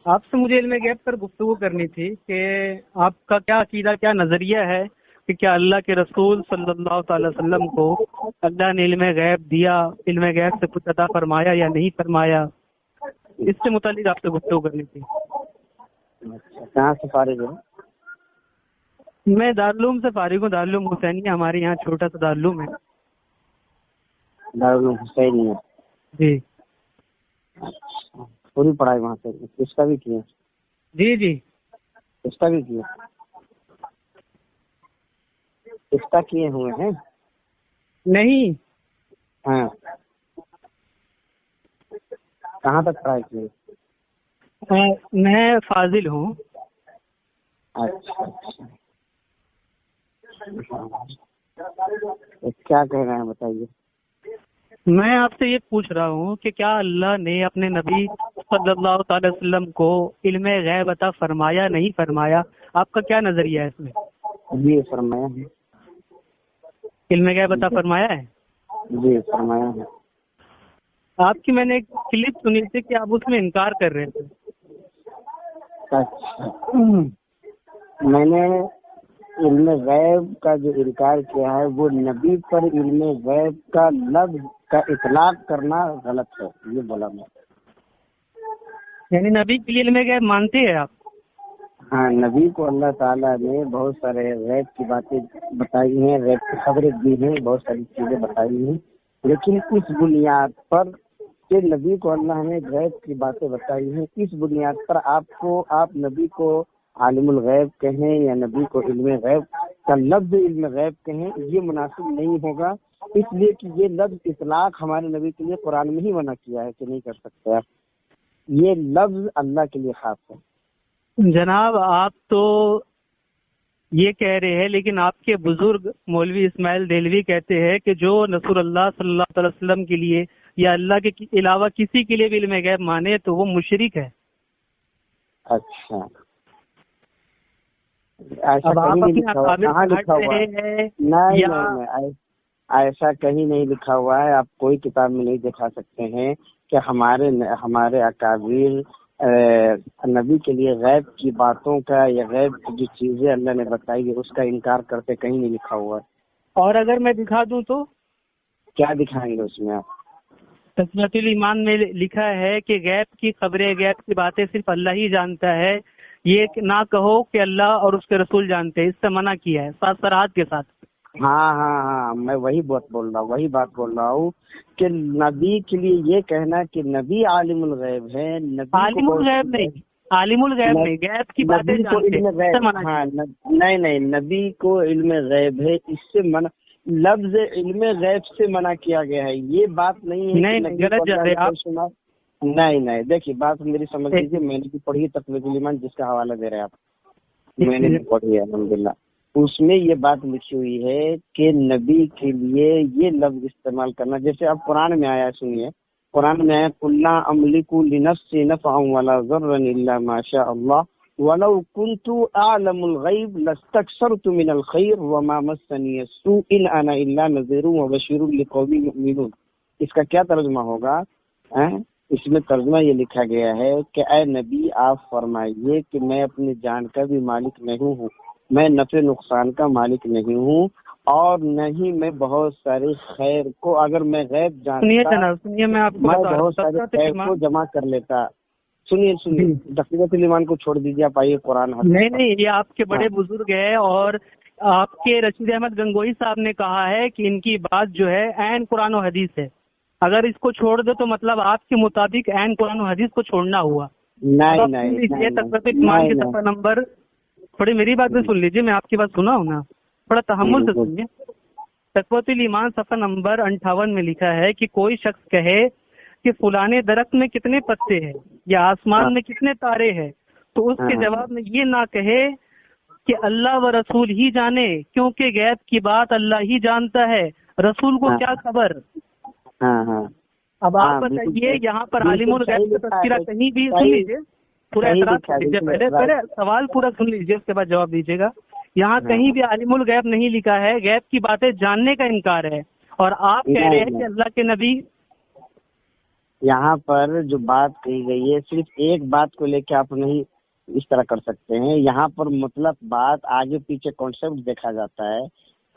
آپ سے مجھے علم غیب پر گفتگو کرنی تھی کہ آپ کا کیا عقیدہ، کیا نظریہ ہے کہ کیا اللہ کے رسول صلی اللہ تعالی وسلم کو اللہ نے علم غیب دیا، علم غیب سے کچھ عطا فرمایا یا نہیں فرمایا؟ اس سے متعلق آپ سے گفتگو کرنی تھی۔ اچھا، کہاں سے فارغ ہو؟ میں دارالعلوم سے فارغ ہوں، دارالعلوم حسینیہ، ہمارے یہاں چھوٹا سا دارالعلوم ہے۔ دارالعلوم حسینیہ؟ جی اچھا، پوری پڑھائی وہاں سے؟ اس کا بھی کیا؟ جی جی اس کا بھی کیا؟ اس کا کیے ہوئے ہیں؟ نہیں، ہاں، کہاں تک پڑھائی کی؟ میں فاضل ہوں۔ اچھا اچھا، کیا کہہ رہے ہیں بتائیے؟ میں آپ سے یہ پوچھ رہا ہوں کہ کیا اللہ نے اپنے نبی صلی اللہ تعالی وسلم کو علم غیب عطا فرمایا نہیں فرمایا؟ آپ کا کیا نظریہ ہے اس میں؟ جی فرمایا ہے۔ علم غیب عطا فرمایا ہے؟ جی فرمایا ہے۔ آپ کی میں نے ایک کلپ سنی تھی کہ آپ اس میں انکار کر رہے تھے۔ اچھا، میں نے علم غیب کا جو انکار کیا ہے وہ نبی پر علم غیب کا لفظ کا اطلاق کرنا غلط ہے، یہ بولا میں۔ یعنی نبی کے لیے علم غیب مانتے ہیں آپ؟ ہاں، نبی کو اللہ تعالیٰ نے بہت سارے غیب کی باتیں بتائی ہیں، غیب کی خبریں دی ہیں، بہت ساری چیزیں بتائی ہیں، لیکن اس بنیاد پر کہ نبی کو اللہ نے غیب کی باتیں بتائی ہیں، اس بنیاد پر آپ نبی کو عالم الغیب کہیں یا نبی کو علم غیب کا لفظ علم غیب کہیں، یہ مناسب نہیں ہوگا، اس لیے کہ یہ لفظ اطلاق ہمارے نبی کے لیے قرآن میں ہی منع کیا ہے کہ نہیں کر سکتے آپ، یہ لفظ اللہ کے لیے خاص ہے۔ جناب آپ تو یہ کہہ رہے ہیں، لیکن آپ کے بزرگ مولوی اسماعیل دہلوی کہتے ہیں کہ جو رسول اللہ صلی اللہ علیہ وسلم کے لیے یا اللہ کے علاوہ کسی کے لیے بھی علم غیب مانے تو وہ مشرک ہے۔ اچھا، ایسا کہیں نہیں لکھا ہوا، کہاں لکھا ہوا ہے؟ نہیں، ایسا کہیں نہیں لکھا ہوا ہے، آپ کوئی کتاب میں نہیں دکھا سکتے ہیں کہ ہمارے اکابر نبی کے لیے غیب کی باتوں کا یا غیب کی جو چیزیں اللہ نے بتائی ہے اس کا انکار کرتے، کہیں نہیں لکھا ہوا ہے۔ اور اگر میں دکھا دوں تو کیا دکھائیں گے اس میں آپ؟ تسمیۃ الایمان میں لکھا ہے کہ غیب کی خبریں، غیب کی باتیں صرف اللہ ہی جانتا ہے، یہ نہ کہو کہ اللہ اور اس کے رسول جانتے ہیں، اس سے منع کیا ہے ساتھ سراحت کے ساتھ۔ ہاں، میں وہی بات بول رہا ہوں کہ نبی کے لیے یہ کہنا کہ نبی عالم الغیب ہے، عالم الغیب نہیں، عالم الغیب نہیں، غیب کی باتیں جانتے ہیں۔ ہاں نہیں، نبی کو علم غیب ہے، اس سے منع، لفظ علم غیب سے منع کیا گیا ہے، یہ بات نہیں ہے۔ نہیں، غلط جا رہے آپ۔ نہیں، دیکھیے بات میری سمجھ لیجیے، میں نے بھی پڑھی ہے تسمیۃ الایمان، جس کا حوالہ دے رہے ہیں آپ، میں نے بھی پڑھی ہے الحمدللہ، اس میں یہ بات لکھی ہوئی ہے کہ نبی کے لیے یہ لفظ استعمال کرنا، جیسے اب قرآن میں آیا، سنیے، قرآن میں آیا قُل لَا أَمْلِكُ لِنَفْسِي نَفْعًا وَلَا ضَرًّا إِلَّا مَا شَاءَ اللَّهُ وَلَوْ كُنْتُ أَعْلَمُ الْغَيْبَ لَاسْتَكْثَرْتُ مِنَ الْخَيْرِ وَمَا مَسَّنِيَ السُّوءُ إِنْ أَنَا إِلَّا نَذِيرٌ وَبَشِيرٌ لِقَوْمٍ يُؤْمِنُونَ۔ اس کا کیا ترجمہ ہوگا؟ اس میں ترجمہ یہ لکھا گیا ہے کہ اے نبی آپ فرمائیے کہ میں اپنی جان کا بھی مالک نہیں ہوں، میں نفع نقصان کا مالک نہیں ہوں، اور نہیں میں بہت سارے خیر کو، اگر میں غیب جانتا میں آپ کو بہت سارے خیر کو جمع کر لیتا۔ سنیے تسمیۃ الایمان کو چھوڑ دیجیے، آپ آئیے قرآن۔ نہیں، یہ آپ کے بڑے بزرگ ہیں، اور آپ کے رشید احمد گنگوئی صاحب نے کہا ہے کہ ان کی بات جو ہے عین قرآن و حدیث ہے، اگر اس کو چھوڑ دو تو مطلب آپ کے مطابق عین قرآن و حدیث کو چھوڑنا ہوا۔ نہیں، تسمیۃ الایمان کے صفحہ نمبر، تھوڑی میری بات بھی سن لیجیے، میں آپ کی بات سنا ہوں نا، تھوڑا تحمل سے سنیے۔ تسمیۃ الایمان صفحہ نمبر 58 میں لکھا ہے کہ کوئی شخص کہے کہ فلانے درخت میں کتنے پتے ہیں یا آسمان میں کتنے تارے ہیں، تو اس کے جواب میں یہ نہ کہے کہ اللہ و رسول ہی جانے، کیونکہ غیب کی بات اللہ ہی جانتا ہے، رسول کو کیا خبر۔ اب آپ بتائیے، یہاں پر عالم الغیب کا تذکرہ کہیں بھی، سن لیجیے پورا اعتراض کر لیجیے، پہلے سوال پورا سن لیجیے، اس کے بعد جواب دیجیے گا۔ یہاں کہیں بھی عالم الغیب نہیں لکھا ہے، غیب کی باتیں جاننے کا انکار ہے، اور آپ کہہ رہے ہیں کہ اللہ کے نبی یہاں پر جو بات کہی گئی ہے صرف ایک بات کو لے کے آپ نہیں اس طرح کر سکتے ہیں. یہاں پر مطلب بات آگے پیچھے کانسیپٹ دیکھا جاتا ہے,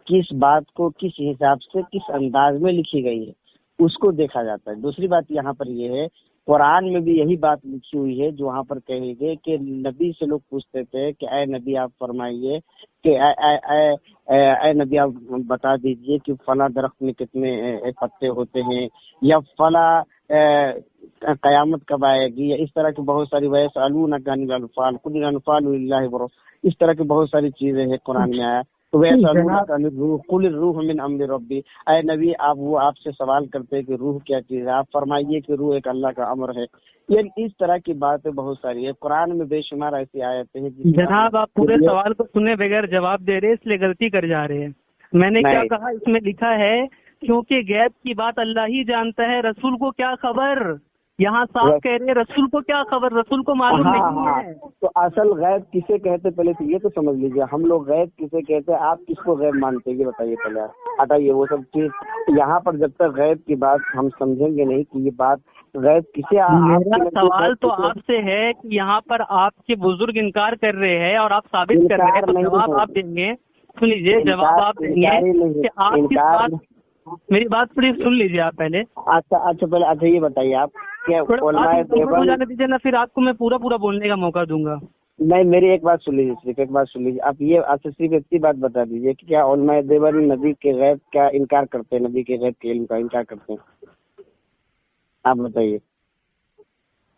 کس بات کو کس حساب سے کس انداز میں لکھی گئی ہے اس کو دیکھا جاتا ہے. دوسری بات یہاں پر یہ ہے, قرآن میں بھی یہی بات لکھی ہوئی ہے جو وہاں پر کہے گئے کہ نبی سے لوگ پوچھتے تھے کہ اے نبی آپ فرمائیے کہ اے نبی آپ بتا دیجئے کہ فلاں درخت میں کتنے پتے ہوتے ہیں, یا فلاں قیامت کب آئے گی, یا اس طرح کی بہت ساری وَيَسْأَلُونَكَ عَنِ الْأَنْفَالِ قُلِ الْأَنْفَالُ لِلَّهِ وَرَسُولِهِ, اس طرح کی بہت ساری چیزیں ہیں قرآن میں آیا. تو وَيَسْأَلُونَكَ عَنِ الرُّوحِ قُلِ الرُّوحُ مِنْ أَمْرِ رَبِّي, اے نبی آپ سے سوال کرتے ہیں کہ روح کیا چیز ہے, آپ فرمائیے کہ روح ایک اللہ کا امر ہے. یعنی اس طرح کی باتیں بہت ساری ہے قرآن میں, بے شمار ایسی آیتیں ہیں. جناب آپ پورے سوال کو سنے بغیر جواب دے رہے, اس لیے غلطی کر جا رہے ہیں. میں نے کیا کہا, اس میں لکھا ہے کیونکہ غیب کی بات اللہ ہی جانتا ہے, رسول کو کیا خبر. یہاں صاف کہہ رہے ہیں رسول کو کیا خبر, رسول کو معلوم نہیں ہے. تو اصل غیب کسے کہتے پہلے تو یہ تو سمجھ لیجیے, ہم لوگ غیب کسے کہتے ہیں, آپ کس کو غیب مانتے ہیں یہ بتائیے پہلے. ہٹائیے وہ سب چیز, یہاں پر جب تک غیب کی بات ہم سمجھیں گے نہیں کہ یہ بات غیب کسے. میرا سوال تو آپ سے ہے کہ یہاں پر آپ کے بزرگ انکار کر رہے ہیں اور آپ ثابت کر رہے ہیں, تو جواب آپ دیں گے. سن لیجیے, جواب آپ دیں گے کہ آپ کس بات, میری بات تھوڑی سن لیجیے آپ پہلے. اچھا یہ بتائیے آپ ہو جانے دیجیے نا, پھر آپ کو میں پورا بولنے کا موقع دوں گا. نہیں, میری ایک بات سن لیجیے, صرف ایک بات سن لیجیے آپ. یہ آپ سے صرف اتنی بات بتا دیجیے کہ کیا علماء دیوبند نبی کے غیب کا انکار کرتے ہیں, نبی کے غیب کے علم کا انکار کرتے ہیں؟ آپ بتائیے.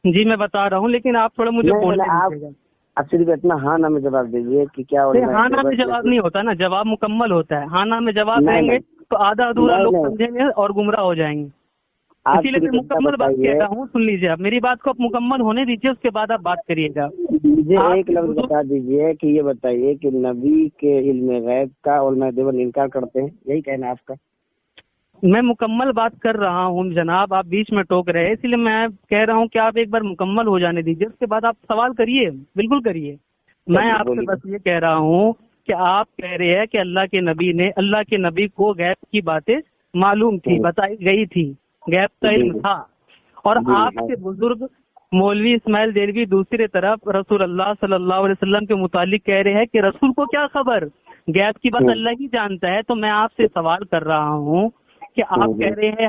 جی میں بتا رہا ہوں, لیکن آپ تھوڑا مجھے بولنے دیجیے گا. آپ صرف اتنا ہاں نہ میں جواب دیجیے کہ کیا ہاں نہ میں جواب نہیں ہوتا نا, جواب مکمل ہوتا ہے. ہاں نہ میں جواب دیں گے تو آدھا ادھورا لوگ سمجھیں گے اور گمراہ ہو جائیں گے. اسی لیے میں مکمل بات کہہ رہا ہوں. سن لیجیے آپ, میری بات کو آپ مکمل ہونے دیجیے, اس کے بعد آپ بات کریے گا. مجھے ایک لفظ بتا دیجیے کہ یہ بتائیے کہ نبی کے علم غیب کا علماء دیوبند انکار کرتے ہیں, یہی کہنا ہے آپ کا؟ میں مکمل بات کر رہا ہوں جناب, آپ بیچ میں ٹوک رہے ہیں, اس لیے میں کہہ رہا ہوں کہ آپ ایک بار مکمل ہو جانے دیجیے, اس کے بعد آپ سوال کریے, بالکل کریے. میں آپ سے بس یہ کہہ رہا ہوں کہ آپ کہہ رہے ہیں کہ اللہ کے نبی کو غیب کی باتیں معلوم تھی, بتائی گئی تھی, غیب کا علم تھا. اور آپ کے بزرگ مولوی اسماعیل دہلوی دوسری طرف رسول اللہ صلی اللہ علیہ وسلم کے متعلق کہہ رہے ہیں کہ رسول کو کیا خبر, غیب کی بات اللہ ہی جانتا ہے. تو میں آپ سے سوال کر رہا ہوں کہ آپ کہہ رہے ہیں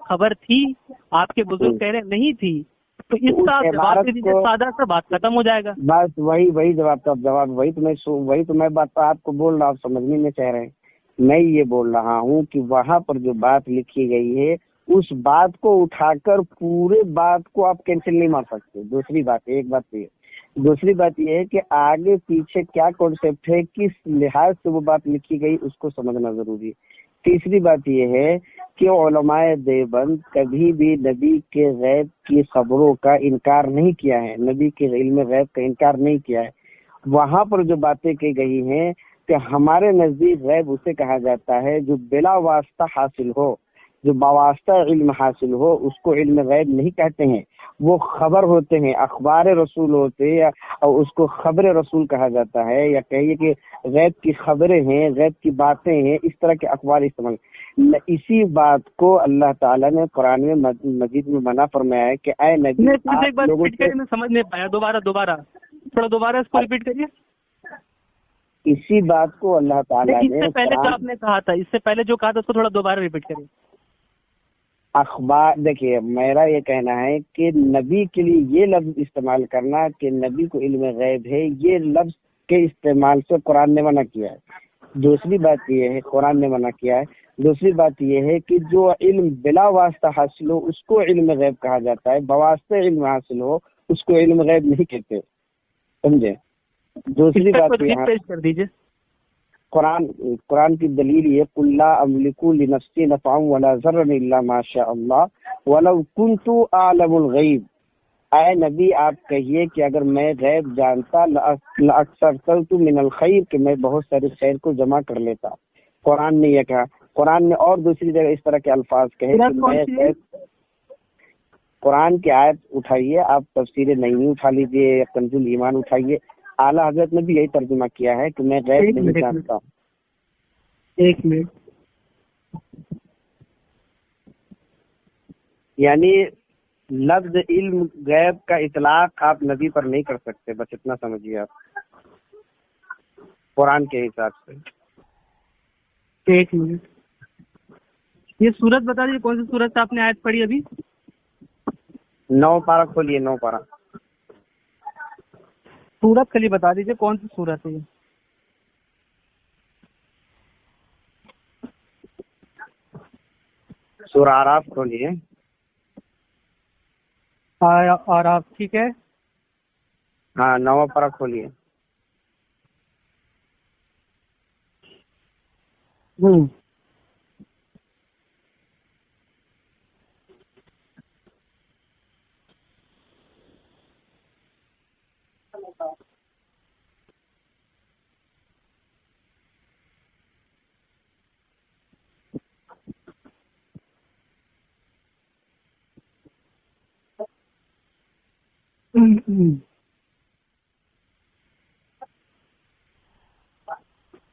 خبر تھی, آپ کے بزرگ کہہ رہے ہیں نہیں تھی, تو اس کا جواب دیجیے, سادہ سا بات ختم ہو جائے گا. بس وہی جواب وہی تو میں بات آپ کو بول رہا ہوں, آپ سمجھنے میں چاہ رہے ہیں. میں یہ بول رہا ہوں کہ وہاں پر جو بات لکھی گئی ہے اس بات کو اٹھا کر پورے بات کو آپ کینسل نہیں مار سکتے. دوسری بات یہ ہے کہ آگے پیچھے کیا کانسیپٹ ہے, کس لحاظ سے وہ بات لکھی گئی اس کو سمجھنا ضروری ہے. تیسری بات یہ ہے کہ علماء دیوبند کبھی بھی نبی کے غیب کی خبروں کا انکار نہیں کیا ہے, نبی کے علم غیب کا انکار نہیں کیا ہے. وہاں پر جو باتیں کی گئی ہیں کہ ہمارے نزدیک غیب اسے کہا جاتا ہے جو بلا واسطہ حاصل ہو, جو باواسطہ علم حاصل ہو, اس کو علم غیب نہیں کہتے ہیں. وہ خبر ہوتے ہیں, اخبار رسول ہوتے ہیں, اور اس کو خبر رسول کہا جاتا ہے, یا کہیے کہ غیب کی خبریں ہیں, غیب کی باتیں ہیں, اس طرح کے اخبار استعمال. اسی بات کو اللہ تعالیٰ نے قرآن میں مجید میں منع فرمایا ہے کہ اے نبی, میں سمجھ نہیں پایا, دوبارہ اس کو ریپیٹ کریے. اسی بات کو اللہ تعالیٰ نے, اس سے پہلے جو آپ نے کہا تھا, اس سے پہلے جو کہا تھا اس کو تھوڑا دوبارہ ریپیٹ کریے. اخبار, دیکھیے میرا یہ کہنا ہے کہ نبی کے لیے یہ لفظ استعمال کرنا کہ نبی کو علم غیب ہے, یہ لفظ کے استعمال سے قرآن نے منع کیا ہے. دوسری بات یہ ہے, قرآن نے منع کیا ہے. دوسری بات یہ ہے کہ جو علم بلا واسطہ حاصل ہو اس کو علم غیب کہا جاتا ہے, بواسطہ علم حاصل ہو اس کو علم غیب نہیں کہتے, سمجھے. دوسری بات پیش کر دیجیے. قرآن کی دلیل یہ قل لا املک لنفسی نفعا ولا ضرا الا ما شاء اللہ ولو كنت اعلم الغیب. اے نبی آپ کہیے کہ اگر میں غیب جانتا لاکثرت من الخیر, کہ میں بہت سارے خیر کو جمع کر لیتا. قرآن نے یہ کہا. قرآن نے اور دوسری جگہ اس طرح کے الفاظ کہے کہ قرآن کی آیت اٹھائیے, آپ تفسیر نعیمی اٹھا لیجیے, کنز الایمان اٹھائیے, اعلیٰ حضرت نے بھی یہی ترجمہ کیا ہے کہ میں غیب نہیں جانتا. ایک منٹ, یعنی لفظ علم غیب کا اطلاق آپ نبی پر نہیں کر سکتے، بس اتنا سمجھیے آپ قرآن کے حساب سے۔ ایک منٹ، یہ سورت بتا دیجیے کون سی سورت سے آپ نے آیت پڑھی ابھی؟ 9 پارہ کھولیے، 9 پارہ۔ سورت کے لیے بتا دیجیے کون سی سورت ہے یہ؟ سورہ اعراف کھولیے۔ اور آپ ٹھیک ہے، ہاں 9 پارہ کھولیے۔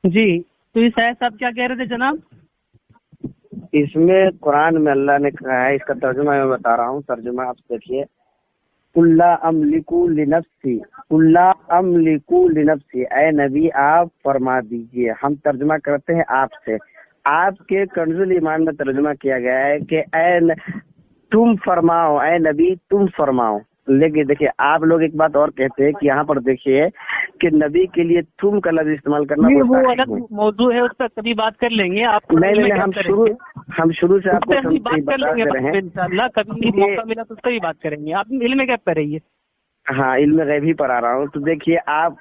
جی تو یہ شاید صاحب کیا کہہ رہے تھے جناب؟ اس میں قرآن میں اللہ نے کہا ہے، اس کا ترجمہ میں بتا رہا ہوں، ترجمہ آپ دیکھیے۔ قُل لَا أَمْلِكُ لِنَفْسِي قُل لَا أَمْلِكُ لِنَفْسِي، اے نبی آپ فرما دیجئے، ہم ترجمہ کرتے ہیں آپ سے۔ آپ کے کنز الایمان میں ترجمہ کیا گیا ہے کہ تم فرماؤ، اے نبی تم فرماؤ۔ لیکن دیکھیے آپ لوگ ایک بات اور کہتے ہیں کہ یہاں پر دیکھیے کہ نبی کے لیے تم کا لفظ استعمال کرنا وہ الگ موضوع ہے، اس پر کبھی بات کر لیں گے۔ آپ نہیں، ہم شروع سے آپ کو بات کر لیں گے انشاءاللہ، کبھی موقع ملا تو اس پر بھی بات کریں گے۔ آپ علم غیب پر رہیے۔ ہاں علم غیب ہی پر آ رہا ہوں، تو دیکھیے آپ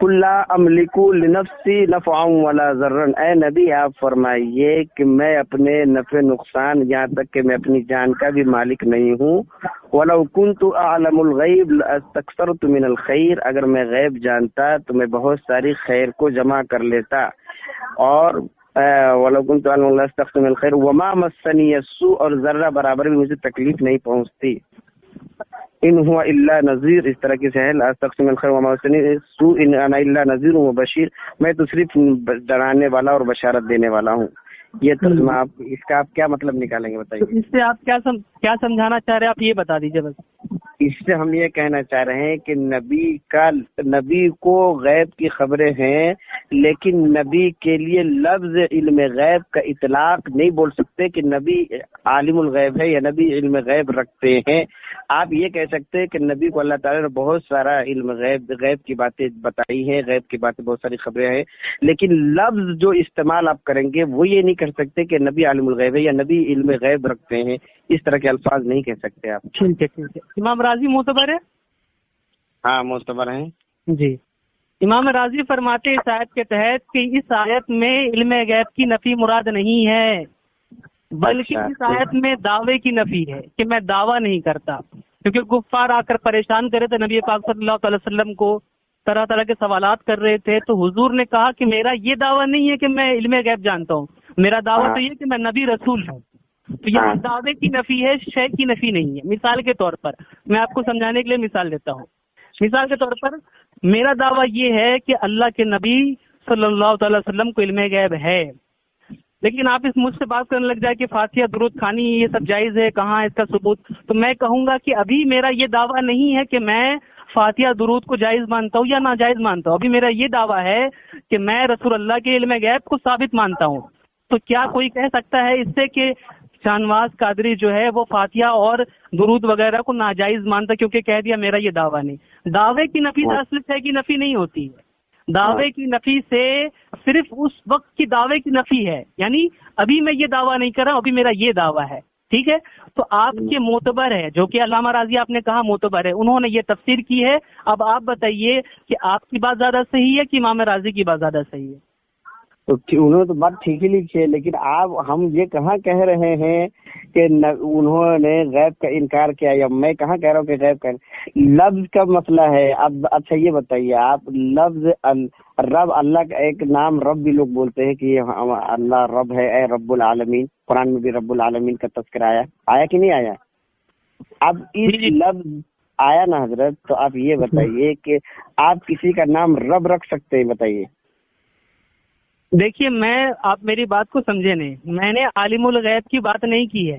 قُل لَا أَمْلِكُ لِنَفْسِي نَفْعًا وَلَا ضَرًّا، اے نبی آپ فرمائیے کہ میں اپنے نفع نقصان، یہاں تک کہ میں اپنی جان کا بھی مالک نہیں ہوں۔ وَلَوْ كُنْتُ أَعْلَمُ الْغَيْبَ لَأَسْتَكْثَرْتُ مِنَ الْخَيْرِ، اگر میں غیب جانتا تو میں بہت ساری خیر کو جمع کر لیتا، اور وَلَوْ كُنْتُ أَعْلَمُ الْغَيْبَ لَأَسْتَكْثَرْتُ مِنَ الْخَيْرِ وَمَا مَسَّنِيَ السُّوءُ، اور ذرہ برابر بھی مجھے تکلیف نہیں پہنچتی۔ ان هو الا نذیر، اس طرح کی سے ہے، لا استقسم الخير وما مسني السوء ان انا الا نذیر وبشیر، میں تو صرف ڈرانے والا اور بشارت دینے والا ہوں۔ یہ ترجمہ آپ اس کا آپ کیا مطلب نکالیں گے بتائیے؟ اس سے آپ کیا سمجھانا چاہ رہے ہیں، آپ یہ بتا دیجیے بس۔ اس سے ہم یہ کہنا چاہ رہے ہیں کہ نبی کو غیب کی خبریں ہیں، لیکن نبی کے لیے لفظ علم غیب کا اطلاق نہیں بول سکتے کہ نبی عالم الغیب ہے یا نبی علم غیب رکھتے ہیں۔ آپ یہ کہہ سکتے ہیں کہ نبی کو اللہ تعالیٰ نے بہت سارا علم غیب کی باتیں بتائی ہیں، غیب کی باتیں بہت ساری خبریں ہیں، لیکن لفظ جو استعمال آپ کریں گے وہ یہ نہیں کر سکتے کہ نبی عالم الغیب ہے یا نبی علم غیب رکھتے ہیں، اس طرح کے الفاظ نہیں کہہ سکتے آپ۔ ٹھیک ہے۔ امام راضی معتبر ہے؟ ہاں معتبر ہیں جی۔ امام راضی فرماتے ہیں اس آیت کے تحت کہ اس آیت میں علم غیب کی نفی مراد نہیں ہے، بلکہ اس آیت میں دعوے کی نفی ہے کہ میں دعویٰ نہیں کرتا، کیونکہ کفار آ کر پریشان کر رہے تھے نبی پاک صلی اللہ علیہ وسلم کو، طرح طرح کے سوالات کر رہے تھے، تو حضور نے کہا کہ میرا یہ دعویٰ نہیں ہے کہ میں علم غیب جانتا ہوں، میرا دعویٰ تو یہ کہ میں نبی رسول ہوں۔ تو یہ دعوے کی نفی ہے، شے کی نفی نہیں ہے۔ مثال کے طور پر میں آپ کو سمجھانے کے لیے مثال دیتا ہوں۔ مثال کے طور پر میرا دعویٰ یہ ہے کہ اللہ کے نبی صلی اللہ تعالی وسلم کو علم غیب ہے، لیکن آپ اس مجھ سے بات کرنے لگ جائے کہ فاتحہ درود خوانی یہ سب جائز ہے، کہاں ہے اس کا ثبوت، تو میں کہوں گا کہ ابھی میرا یہ دعویٰ نہیں ہے کہ میں فاتحہ درود کو جائز مانتا ہوں یا ناجائز مانتا ہوں، ابھی میرا یہ دعویٰ ہے کہ میں رسول اللہ کے علم غیب کو ثابت مانتا ہوں۔ تو کیا کوئی کہہ سکتا ہے اس سے کہ شاہنواز قادری جو ہے وہ فاتحہ اور درود وغیرہ کو ناجائز مانتا کیونکہ کہہ دیا میرا یہ دعویٰ نہیں؟ دعوے کی نفی اصل ہے کی نفی نہیں ہوتی ہے، دعوے کی نفی سے صرف اس وقت کی دعوے کی نفی ہے، یعنی ابھی میں یہ دعویٰ نہیں کر رہا، ابھی میرا یہ دعویٰ ہے، ٹھیک ہے؟ تو آپ کے معتبر ہے، جو کہ علامہ راضی آپ نے کہا معتبر ہے، انہوں نے یہ تفسیر کی ہے۔ اب آپ بتائیے کہ آپ کی بات زیادہ صحیح ہے کہ امام راضی کی بات زیادہ صحیح ہے؟ تو انہوں نے تو بات ٹھیک ہی لکھی ہے، لیکن آپ ہم یہ کہاں کہہ رہے ہیں کہ انہوں نے غیب کا انکار کیا، یا میں کہاں کہہ رہا ہوں کہ غیب کا لفظ کا مسئلہ ہے۔ اب اچھا یہ بتائیے آپ، لفظ رب، اللہ کا ایک نام رب بھی لوگ بولتے ہیں کہ اللہ رب ہے، اے رب العالمین، قرآن میں بھی رب العالمین کا تذکرہ آیا کہ نہیں آیا؟ اب اس لفظ آیا نا حضرت، تو آپ یہ بتائیے کہ آپ کسی کا نام رب رکھ سکتے ہیں؟ بتائیے۔ دیکھیے آپ میری بات کو سمجھے نہیں، میں نے عالم الغیب کی بات نہیں کی ہے،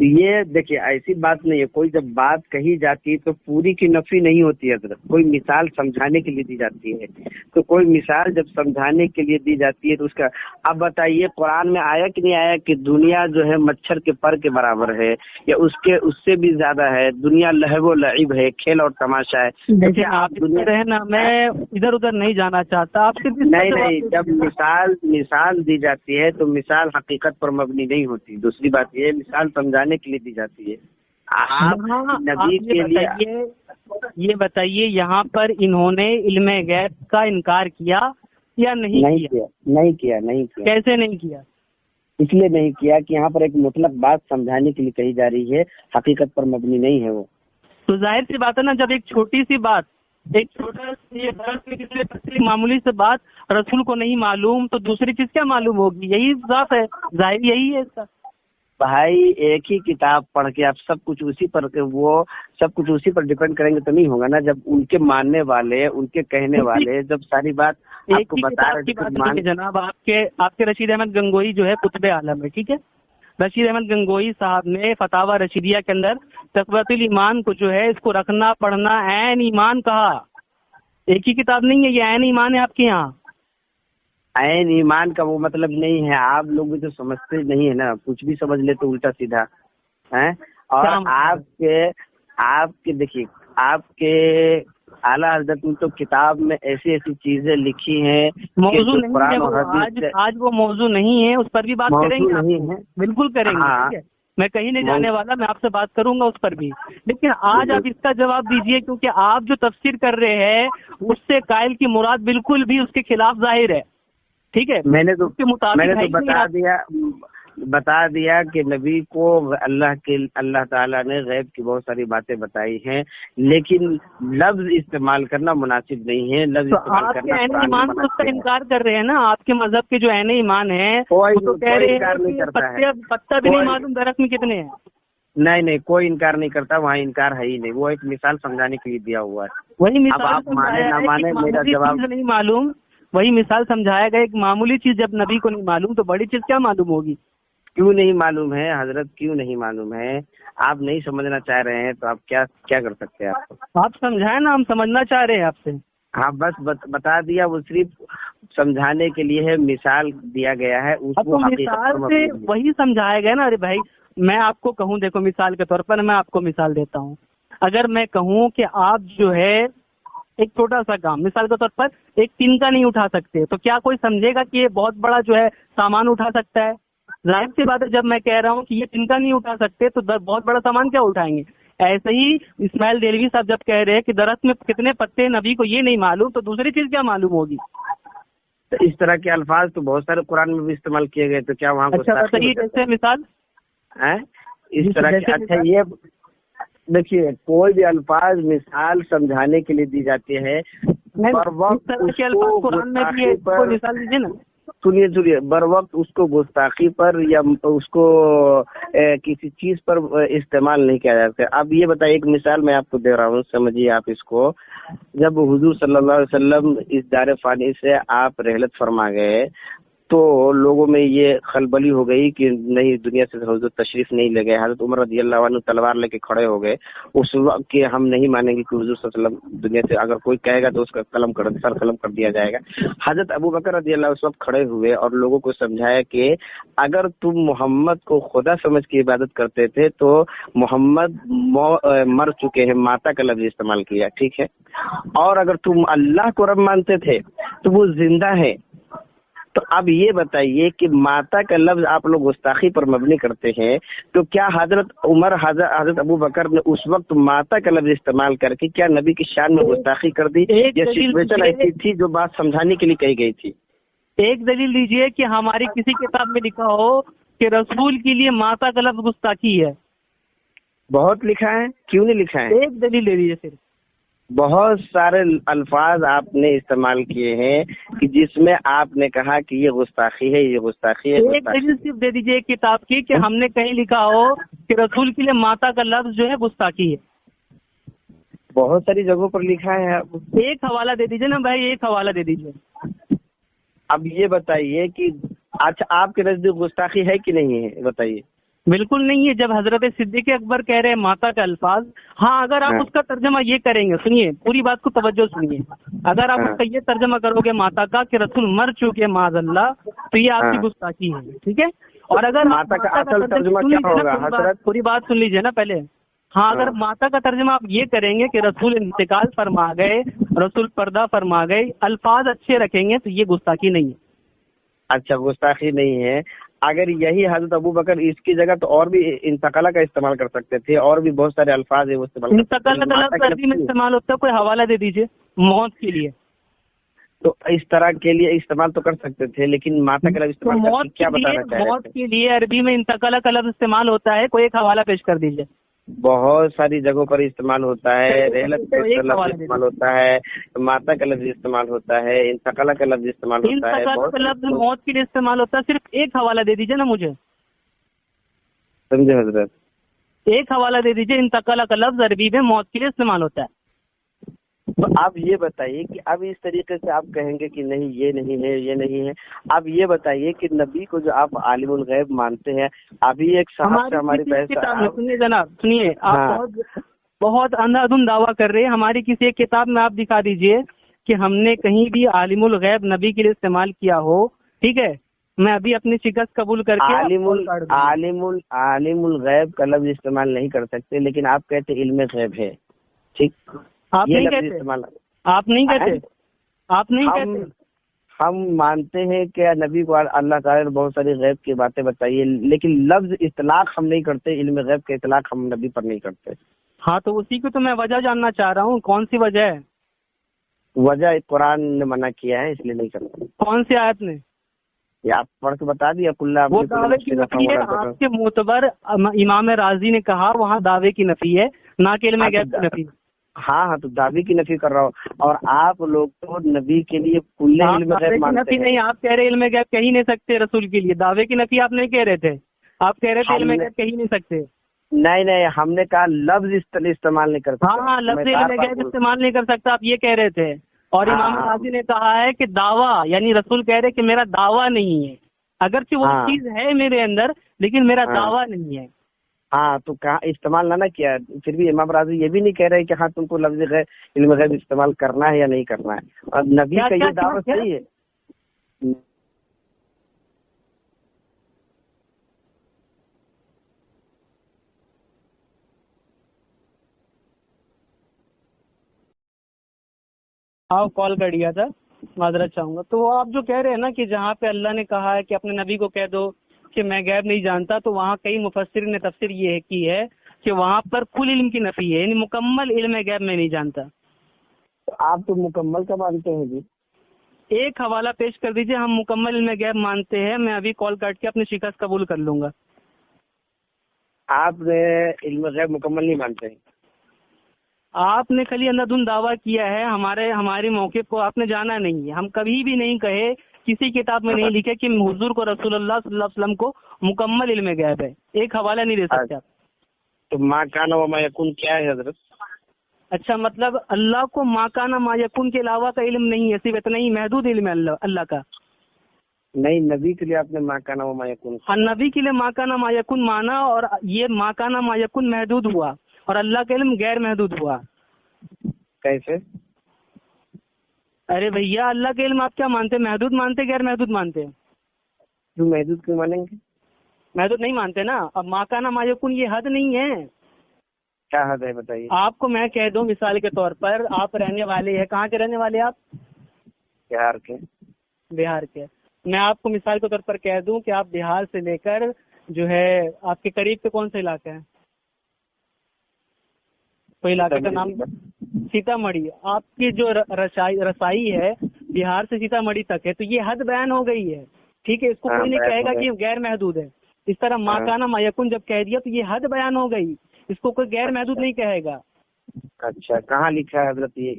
یہ دیکھیے ایسی بات نہیں ہے، کوئی جب بات کہی جاتی ہے تو پوری کی نفی نہیں ہوتی ہے حضرت، کوئی مثال سمجھانے کے لیے دی جاتی ہے، تو کوئی مثال جب سمجھانے کے لیے دی جاتی ہے تو اس کا اب بتائیے قرآن میں آیا کہ نہیں آیا کہ دنیا جو ہے مچھر کے پر کے برابر ہے یا اس سے بھی زیادہ ہے، دنیا لہو و لعب ہے، کھیل اور تماشا ہے۔ دیکھیے آپ نا، میں ادھر ادھر نہیں جانا چاہتا، آپ صرف نہیں، جب مثال دی جاتی ہے تو مثال حقیقت پر مبنی نہیں ہوتی، دوسری بات یہ مثال سمجھانے کے لیے دی جاتی ہے۔ آپ نبی کے لیے یہ بتائیے یہاں پر انہوں نے علم غیب کا انکار کیا یا نہیں کیا؟ نہیں کیا۔ کیسے نہیں کیا؟ اس لیے نہیں کیا کہ یہاں پر ایک مطلق بات سمجھانے کے لیے کہی جا رہی ہے، حقیقت پر مبنی نہیں ہے وہ۔ تو ظاہر سی بات ہے نا، جب ایک چھوٹی سی بات، ایک چھوٹا معمولی سے بات رسول کو نہیں معلوم تو دوسری چیز کیا معلوم ہوگی؟ یہی ذات ہے، ظاہر یہی ہے اس کا۔ بھائی ایک ہی کتاب پڑھ کے آپ سب کچھ اسی پر ڈیپینڈ کریں گے تو نہیں ہوگا نا، جب ان کے ماننے والے، ان کے کہنے والے جب ساری بات آپ کو بتا رہے۔ جناب آپ کے رشید احمد گنگوئی جو ہے قطب عالم ہے، ٹھیک ہے، رشید احمد گنگوئی صاحب نے فتاوی رشیدیہ کے اندر تقویۃ الایمان کو جو ہے اس کو رکھنا پڑھنا عین ایمان کہا۔ ایک ہی کتاب نہیں ہے یہ، عین ایمان ہے آپ کے یہاں۔ عین ایمان کا وہ مطلب نہیں ہے، آپ لوگ بھی تو سمجھتے نہیں ہے نا، کچھ بھی سمجھ لیتے الٹا سیدھا ہے۔ اور آپ کے دیکھیے، آپ کے اعلیٰ حضرت نے تو کتاب میں ایسی ایسی چیزیں لکھی ہیں، موضوع نہیں ہے آج وہ موضوع نہیں ہے، اس پر بھی بات کریں گے، بالکل کریں گے، میں کہیں نہیں جانے والا، میں آپ سے بات کروں گا اس پر بھی، لیکن آج آپ اس کا جواب دیجئے، کیونکہ آپ جو تفسیر کر رہے ہیں اس سے قائل کی مراد بالکل بھی اس کے خلاف ظاہر ہے، ٹھیک ہے۔ میں نے تو بتا دیا کہ نبی کو اللہ تعالیٰ نے غیب کی بہت ساری باتیں بتائی ہیں، لیکن لفظ استعمال کرنا مناسب نہیں ہے، لفظ استعمال کرنا۔ عین ایمان کو اس کا انکار کر رہے ہیں نا، آپ کے مذہب کے جو عین ایمان ہیں وہ تو کہہ رہے ہیں پتہ بھی نہیں معلوم درخت میں کتنے ہیں۔ نہیں، کوئی انکار نہیں کرتا، وہاں انکار ہے ہی نہیں، وہ ایک مثال سمجھانے کے لیے دیا ہوا ہے۔ وہی مثال آپ مانے نہ مانے، میرا جواب نہیں معلوم، وہی مثال سمجھایا گیا، ایک معمولی چیز جب نبی کو نہیں معلوم تو بڑی چیز کیا معلوم ہوگی؟ کیوں نہیں معلوم ہے حضرت، کیوں نہیں معلوم ہے؟ آپ نہیں سمجھنا چاہ رہے ہیں تو آپ کیا کر سکتے ہیں؟ آپ سمجھائیں نا، ہم سمجھنا چاہ رہے ہیں آپ سے۔ ہاں بس بتا دیا، وہ صرف سمجھانے کے لیے ہے، مثال دیا گیا ہے، اس کو مثال سے وہی سمجھایا گیا نا۔ ارے بھائی میں آپ کو کہوں، دیکھو مثال کے طور پر میں آپ کو مثال دیتا ہوں، اگر میں کہوں کہ آپ جو ہے ایک چھوٹا سا کام مثال کے طور پر ایک ٹن کا نہیں اٹھا سکتے تو کیا کوئی سمجھے گا کہ یہ بہت بڑا جو ہے سامان اٹھا سکتا ہے؟ ظاہر سی بات ہے، جب میں کہہ رہا ہوں کہ یہ ٹن کا نہیں اٹھا سکتے تو بہت بڑا سامان کیا اٹھائیں گے؟ ایسے ہی اسماعیل دہلوی صاحب جب کہہ رہے ہیں کہ درخت میں کتنے پتے نبی کو یہ نہیں معلوم تو دوسری چیز کیا معلوم ہوگی؟ اس طرح کے الفاظ تو بہت سارے قرآن میں بھی استعمال کیے گئے، تو کیا وہاں جیسے مثال اس طرح کے؟ اچھا یہ دیکھیے، کوئی بھی الفاظ مثال سمجھانے کے لیے دی جاتی ہے، بر وقت سنیے بر وقت اس کو گستاخی پر یا اس کو کسی چیز پر استعمال نہیں کیا جاتا۔ اب یہ بتائیے، ایک مثال میں آپ کو دے رہا ہوں، سمجھیے آپ اس کو۔ جب حضور صلی اللہ علیہ وسلم اس دار فانی سے آپ رحلت فرما گئے تو لوگوں میں یہ خلبلی ہو گئی کہ نہیں، دنیا سے حضور تشریف نہیں لے گئے۔ حضرت عمر رضی اللہ عنہ تلوار لے کے کھڑے ہو گئے اس وقت کہ ہم نہیں مانیں گے کہ حضور صلی اللہ علیہ وسلم دنیا سے، اگر کوئی کہے گا تو اس کا سر قلم کر دیا جائے گا۔ حضرت ابو بکر رضی اللہ اس وقت کھڑے ہوئے اور لوگوں کو سمجھایا کہ اگر تم محمد کو خدا سمجھ کے عبادت کرتے تھے تو محمد مر چکے ہیں، ماتا کا لفظ استعمال کیا، ٹھیک ہے، اور اگر تم اللہ کو رب مانتے تھے تو وہ زندہ ہے۔ تو اب یہ بتائیے کہ ماتا کا لفظ آپ لوگ گستاخی پر مبنی کرتے ہیں، تو کیا حضرت عمر حضرت ابو بکر نے اس وقت ماتا کا لفظ استعمال کر کے کیا نبی کی شان میں گستاخی کر دی؟ یہ سچویشن ایسی تھی جو بات سمجھانے کے لیے کہی گئی تھی۔ ایک دلیل دیجئے کہ ہماری کسی کتاب میں لکھا ہو کہ رسول کے لیے ماتا کا لفظ گستاخی ہے۔ بہت لکھا ہے، کیوں نہیں لکھا ہے؟ ایک دلیل دے دیجیے۔ صرف بہت سارے الفاظ آپ نے استعمال کیے ہیں کہ جس میں آپ نے کہا کہ یہ گستاخی ہے، یہ گستاخی ہے۔ ایک دلیل صرف دے دیجیے ایک کتاب کی کہ ہم نے کہیں لکھا ہو کہ رسول کے لیے ماتا کا لفظ جو ہے گستاخی ہے۔ بہت ساری جگہوں پر لکھا ہے۔ ایک حوالہ دے دیجیے نا بھائی، ایک حوالہ دے دیجیے۔ اب یہ بتائیے کہ اچھا آپ کے نزدیک گستاخی ہے کہ نہیں ہے، بتائیے۔ بالکل نہیں ہے. جب حضرت صدیق اکبر کہہ رہے ہیں ماتا کا الفاظ, ہاں اگر آپ اس کا ترجمہ یہ کریں گے, سنیے پوری بات کو توجہ سنیے, اگر آپ اس کا یہ ترجمہ کرو گے ماتا کا کہ رسول مر چکے معاذ اللہ, تو یہ آپ کی گستاخی ہے, ٹھیک ہے. اور اگر ماتا کا اصل ترجمہ کیا ہوگا حضرت؟ پوری بات سن لیجیے نا پہلے. ہاں اگر ماتا کا ترجمہ آپ یہ کریں گے کہ رسول انتقال فرما گئے, رسول پردہ فرما گئے, الفاظ اچھے رکھیں گے, تو یہ گستاخی نہیں ہے. اچھا گستاخی نہیں ہے. اگر یہی حضرت ابو بکر اس کی جگہ تو اور بھی انتقالہ کا استعمال کر سکتے تھے, اور بھی بہت سارے الفاظ ہیں وہ استعمال کر سکتے انتقال کا لفظ عربی میں استعمال ہوتا ہے, کوئی حوالہ دے دیجیے موت کے لیے. تو اس طرح کے لیے استعمال تو کر سکتے تھے, لیکن ماتا کا لفظ استعمال کر کے کیا بتانا چاہ رہے موت تھے؟ کے لیے عربی میں انتقال کا لفظ استعمال ہوتا ہے, کوئی ایک حوالہ پیش کر دیجیے. بہت ساری جگہوں پر استعمال ہوتا ہے, رحلت کا لفظ استعمال ہوتا ہے, ماتا کا لفظ استعمال ہوتا ہے, انتقالہ کا لفظ استعمال ہوتا ہے. انتقال کا لفظ موت کے لیے استعمال ہوتا ہے, صرف ایک حوالہ دے دیجیے نا مجھے. سمجھے حضرت؟ ایک حوالہ دے دیجیے, انتقال کا لفظ عربی میں موت کے لیے استعمال ہوتا ہے. تو آپ یہ بتائیے کہ اب اس طریقے سے آپ کہیں گے کہ نہیں یہ نہیں ہے یہ نہیں ہے. آپ یہ بتائیے کہ نبی کو جو آپ عالم الغیب مانتے ہیں, ابھی ایک صاحب سے ہماری سنیے جناب, سنیے, آپ بہت اندھا دھند دعویٰ کر رہے ہیں. ہماری کسی ایک کتاب میں آپ دکھا دیجئے کہ ہم نے کہیں بھی عالم الغیب نبی کے لیے استعمال کیا ہو, ٹھیک ہے. میں ابھی اپنی شکست قبول کر کے عالم الغیب کا لفظ استعمال نہیں کر سکتے, لیکن آپ کہتے علم غیب ہے, ٹھیک. آپ نہیں کہتے, آپ نہیں کہتے. ہم مانتے ہیں کہ نبی کو اللہ تعالیٰ نے بہت ساری غیب کی باتیں بتائی ہے, لیکن لفظ اطلاق ہم نہیں کرتے, علم غیب کا اطلاق ہم نبی پر نہیں کرتے. ہاں تو اسی کو تو میں وجہ جاننا چاہ رہا ہوں, کون سی وجہ ہے؟ وجہ قرآن نے منع کیا ہے, اس لیے نہیں کرتے. کون سی آیت نے؟ یہ آپ پڑھ کے بتا دیا. وہ دعوے کی نفی ہے. آپ کے معتبر امام راضی نے کہا وہاں دعوے کی نفی ہے, نہ کہ علم غیب کی نفی. ہاں تو دعوے کی نفی کر رہا ہوں, اور آپ لوگ تو نبی کے لیے کل علم غیب مانتے ہیں. نہیں, آپ کہہ رہے علم غیب کہہ ہی نہیں سکتے رسول کے لیے. دعوے کی نفی آپ نہیں کہہ رہے تھے, آپ کہہ رہے تھے علم غیب کہہ ہی نہیں سکتے. نہیں, ہم نے کہا لفظ استعمال نہیں کر سکتے. ہاں, لفظ علم غیب استعمال نہیں کر سکتا, آپ یہ کہہ رہے تھے. اور امام راضی نے کہا ہے کہ دعویٰ, یعنی رسول کہہ رہے کہ میرا دعویٰ نہیں ہے, اگرچہ وہ چیز ہے میرے اندر, لیکن میرا دعویٰ نہیں ہے. ہاں تو کہا استعمال نہ کیا, پھر بھی امام راضی یہ بھی نہیں کہہ رہے کہ ہاں تم کو لفظ علم غیب استعمال کرنا ہے یا نہیں کرنا ہے, اور نبی کا یہ دعویٰ صحیح ہے. آپ کال کر دیا تھا, معذرت چاہوں گا. تو وہ آپ جو کہہ رہے ہیں نا کہ جہاں پہ اللہ نے کہا ہے کہ اپنے نبی کو کہہ دو کہ میں غیب نہیں جانتا, تو وہاں کئی مفسرین نے تفسیر یہ کی ہے کہ وہاں پر کل علم کی نفی ہے, یعنی مکمل علم غیب میں نہیں جانتا. آپ تو مکمل کا مانتے ہیں جی. ایک حوالہ پیش کر دیجئے, ہم مکمل علم غیب مانتے ہیں. میں ابھی کال کاٹ کے اپنی شکست قبول کر لوں گا. آپ نے علم غیب مکمل نہیں مانتے ہیں. آپ نے خالی اندھادھند دعویٰ کیا ہے, ہمارے موقف کو آپ نے جانا نہیں ہے. ہم کبھی بھی نہیں کہے, کسی کتاب میں نہیں لکھے کہ حضور کو رسول اللہ صلی اللہ علیہ وسلم کو مکمل علم غیب ہے. ایک حوالہ نہیں دے سکتے آپ. تو ما کان و ما یکون کیا ہے حضرت؟ اچھا, مطلب اللہ کو ما کان ما یکون کے علاوہ کا علم نہیں ہے, صرف اتنا ہی محدود علم ہے اللہ کا. نہیں, نبی کے لیے آپ نے ما کان و ما یکون, ہاں نبی کے لیے ما کان ما یکون مانا, اور یہ ما کان ما یکون محدود ہوا, اور اللہ کا علم غیر محدود ہوا. کیسے؟ ارے بھیا, اللہ کے علم آپ کیا مانتے, محدود مانتے غیر محدود مانتے؟ جو محدود کیوں مانیں گے؟ محدود نہیں مانتے نا. اب ما کان ما یکون یہ حد نہیں ہے. کیا حد ہے بتائیے. آپ کو میں کہہ دوں مثال کے طور پر, آپ رہنے والے ہیں, کہاں کے رہنے والے آپ؟ بہار کے. بہار کے. میں آپ کو مثال کے طور پر کہہ دوں کہ آپ بہار سے لے کر جو ہے آپ کے قریب پہ کون سا علاقہ ہے, کوئی علاقے کا نام؟ سیتا مڑھی. آپ کی جو رسائی ہے بہار سے سیتا مڑھی تک ہے, تو یہ حد بیان ہو گئی ہے, ٹھیک ہے. اس کو کوئی نہیں کہے گا کہ غیر محدود ہے. اس طرح ما کان ما یکون جب کہہ دیا تو یہ حد بیان ہو گئی, اس کو کوئی غیر محدود نہیں کہے گا. اچھا, کہاں لکھا ہے حضرت یہ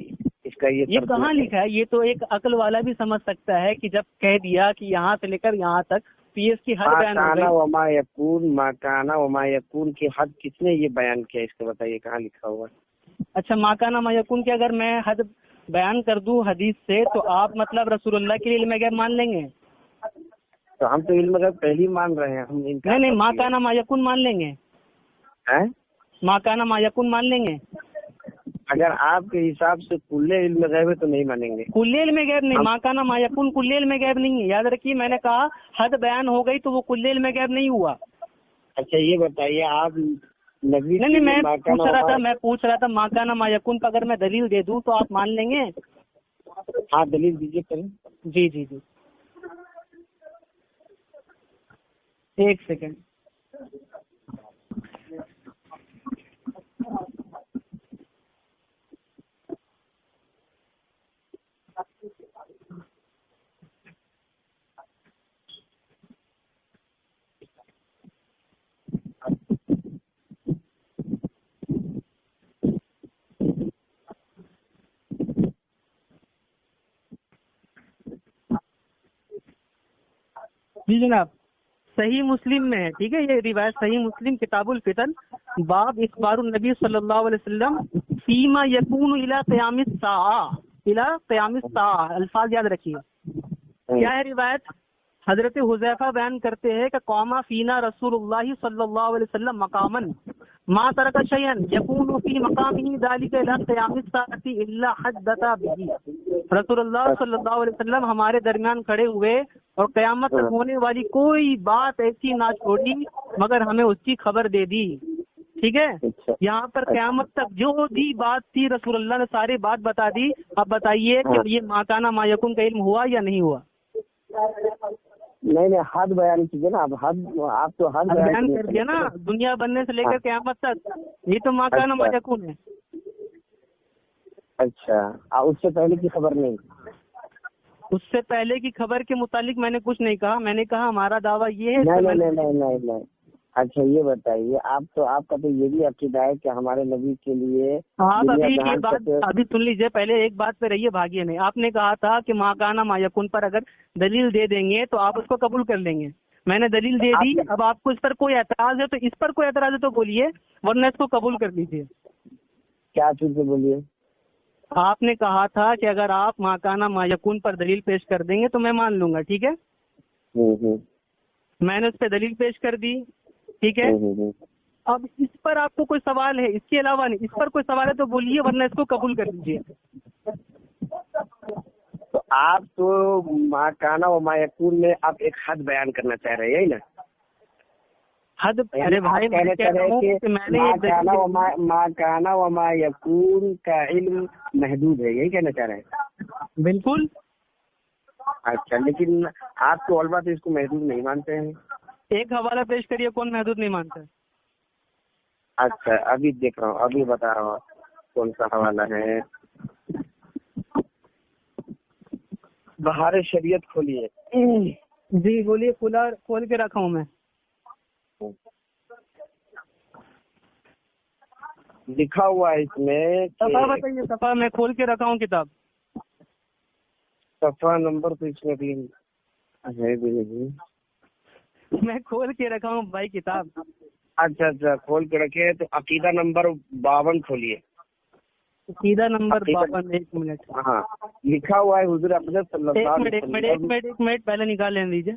اس کا؟ یہ کہاں لکھا ہے؟ یہ تو ایک عقل والا بھی سمجھ سکتا ہے کہ جب کہہ دیا کہ یہاں سے لے کر یہاں تک, تو یہ اس کی حد بیان ہو گئی. ما کان و ما یکون کی حد کس نے یہ بیان کیا, اس کو بتائیے کہاں لکھا ہوا؟ اچھا, ما کان ما یکون کی اگر میں حد بیان کر دوں حدیث سے, تو آپ مطلب رسول اللہ کے لیے علم غیب مان لیں گے؟ تو ہم تو علم غیب پہلے ہی مان رہے ہیں. ہم نہیں ماں کانا ما یکون مان لیں گے. ماں کانا ما یکون مان لیں گے. اگر آپ کے حساب سے کل علم غیب ہے تو نہیں مانیں گے. کل علم غیب نہیں, ماں کانا ما یکون کل علم غیب نہیں ہے. یاد رکھیے میں نے کہا حد بیان ہو گئی تو وہ کل علم غیب نہیں ہوا. اچھا یہ بتائیے آپ نبی نہیں میں پوچھ رہا تھا ماں کانا ما یکون پر اگر میں دلیل دے دوں تو آپ مان لیں گے؟ ہاں دلیل دیجیے کریں. جی جی جی ایک سیکنڈ. جی جناب صحیح مسلم میں ہے, ٹھیک ہے, یہ روایت صحیح مسلم کتاب الفتن باب اخبار النبی صلی اللہ علیہ وسلم فیما یکون الی قیام الساعہ, الفاظ یاد رکھیے. کیا ہے روایت؟ حضرت حذیفہ بیان کرتے ہیں کہ قام فینا رسول اللہ صلی اللہ علیہ وسلم مقامن ما ترک شیئا یکون فی مقامہ ذلک الی قیام الساعہ الا حدث به. رسول اللہ صلی اللہ علیہ وسلم ہمارے درمیان کھڑے ہوئے اور قیامت تک ہونے والی کوئی بات ایسی نہ چھوڑی مگر ہمیں اس کی خبر دے دی. ٹھیک ہے, یہاں پر قیامت تک جو بھی بات تھی رسول اللہ نے ساری بات بتا دی. اب بتائیے کہ یہ ما کانا ما یکون کا علم ہوا یا نہیں ہوا؟ نہیں حد بیان کیجیے نا. آپ تو حد بیان کر دیا نا, دنیا بننے سے لے کر قیامت تک, یہ تو ما کانا ما یکون ہے. اچھا اس سے پہلے کی خبر نہیں؟ اس سے پہلے کی خبر کے متعلق میں نے کچھ نہیں کہا. میں نے کہا ہمارا دعویٰ یہ ہے. نہیں. اچھا یہ بتائیے آپ کا تو یہ بھی عقیدہ ہے کہ ہمارے نبی کے لیے آپ ابھی سن لیجیے, پہلے ایک بات پہ رہیے, بھاگیے نہیں. آپ نے کہا تھا کہ ما کانا ما یکون پر اگر دلیل دے دیں گے تو آپ اس کو قبول کر لیں گے. میں نے دلیل دے دی. اب آپ کو اس پر کوئی اعتراض ہے تو اس پر کوئی اعتراض ہے تو بولیے, ورنہ اس کو قبول کر لیجیے. کیا چیز ہے بولیے. آپ نے کہا تھا کہ اگر آپ ما کانا ما یکون پر دلیل پیش کر دیں گے تو میں مان لوں گا. ٹھیک ہے, میں نے اس پہ دلیل پیش کر دی. ٹھیک ہے, اب اس پر آپ کو کوئی سوال ہے؟ اس کے علاوہ نہیں, اس پر کوئی سوال ہے تو بولیے ورنہ اس کو قبول کر لیجیے. تو آپ تو ما کانا و ما یکون میں آپ ایک حد بیان کرنا چاہ رہے ہیں, یہی نا حد؟ ارے بھائی ما کانا و ما یکون کا علم محدود ہے, یہی کہنا چاہ رہے ہیں؟ بالکل. اچھا لیکن آپ تو البتہ اس کو محدود نہیں مانتے ہیں. ایک حوالہ پیش کریے, کون محدود نہیں مانتا ہے؟ اچھا ابھی دیکھ رہا ہوں, ابھی بتا رہا ہوں کون سا حوالہ ہے. بہار شریعت کھولیے. جی بولیے, کھول کے رکھا ہوں میں. لکھا ہوا ہے اس میں. صفحہ بتائیے, صفحہ میں کھول کے رکھا ہوں کتاب. صفحہ نمبر تو اس میں بھی ہے, میں کھول کے رکھا ہوں بھائی کتاب. اچھا کھول کے رکھے تو عقیدہ نمبر 52 کھولیے. عقیدہ نمبر 52. ایک منٹ. ہاں لکھا ہوا ہے حضور اقدس صلی اللہ علیہ وسلم. ایک منٹ پہلے نکال لینے دیجیے.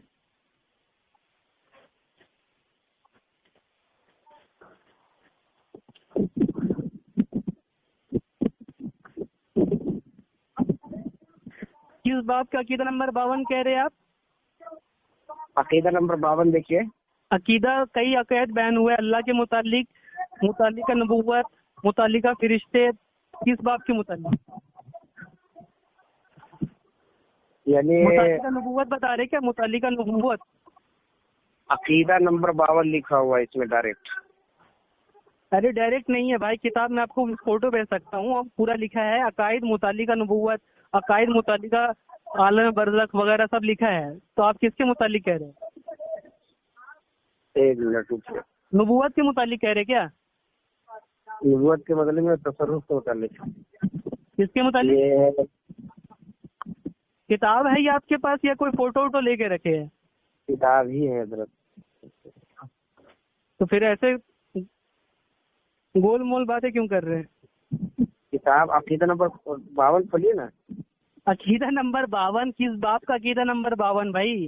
کس باب کا عقیدہ نمبر 52 کہہ رہے ہیں آپ؟ عقیدہ نمبر 52 دیکھیے. عقیدہ کئی عقائد بیان ہوئے اللہ کے متعلق, متعلقہ نبوت, متعلقہ فرشتے. کس باب کے متعلق؟ یعنی متعلقہ نبوت بتا رہے کیا؟ متعلقہ نبوت. عقیدہ نمبر 52 لکھا ہوا ہے اس میں ڈائریکٹ. ارے ڈائریکٹ نہیں ہے بھائی, کتاب میں آپ کو فوٹو بھیج سکتا ہوں. پورا لکھا ہے عقائد متعلقہ نبوت, عقائد متعلقہ عالم برزخ وغیرہ سب لکھا ہے. تو آپ کس کے متعلق کہہ رہے ہیں؟ ایک منٹ. نبوت کے متعلق کہہ رہے کیا؟ نبوت کے متعلق میں تصرف کے متعلق. کس کے متعلق کتاب ہے یہ آپ کے پاس, یا کوئی فوٹو ووٹو لے کے رکھے ہیں؟ کتاب ہی ہے حضرت. تو پھر ایسے گول مول باتیں کیوں کر رہے ہیں؟ کتاب عقیدہ نمبر 52 کھولیے نا. عقیدہ نمبر 52 کس باب کا عقیدہ نمبر 52 بھائی؟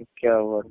51।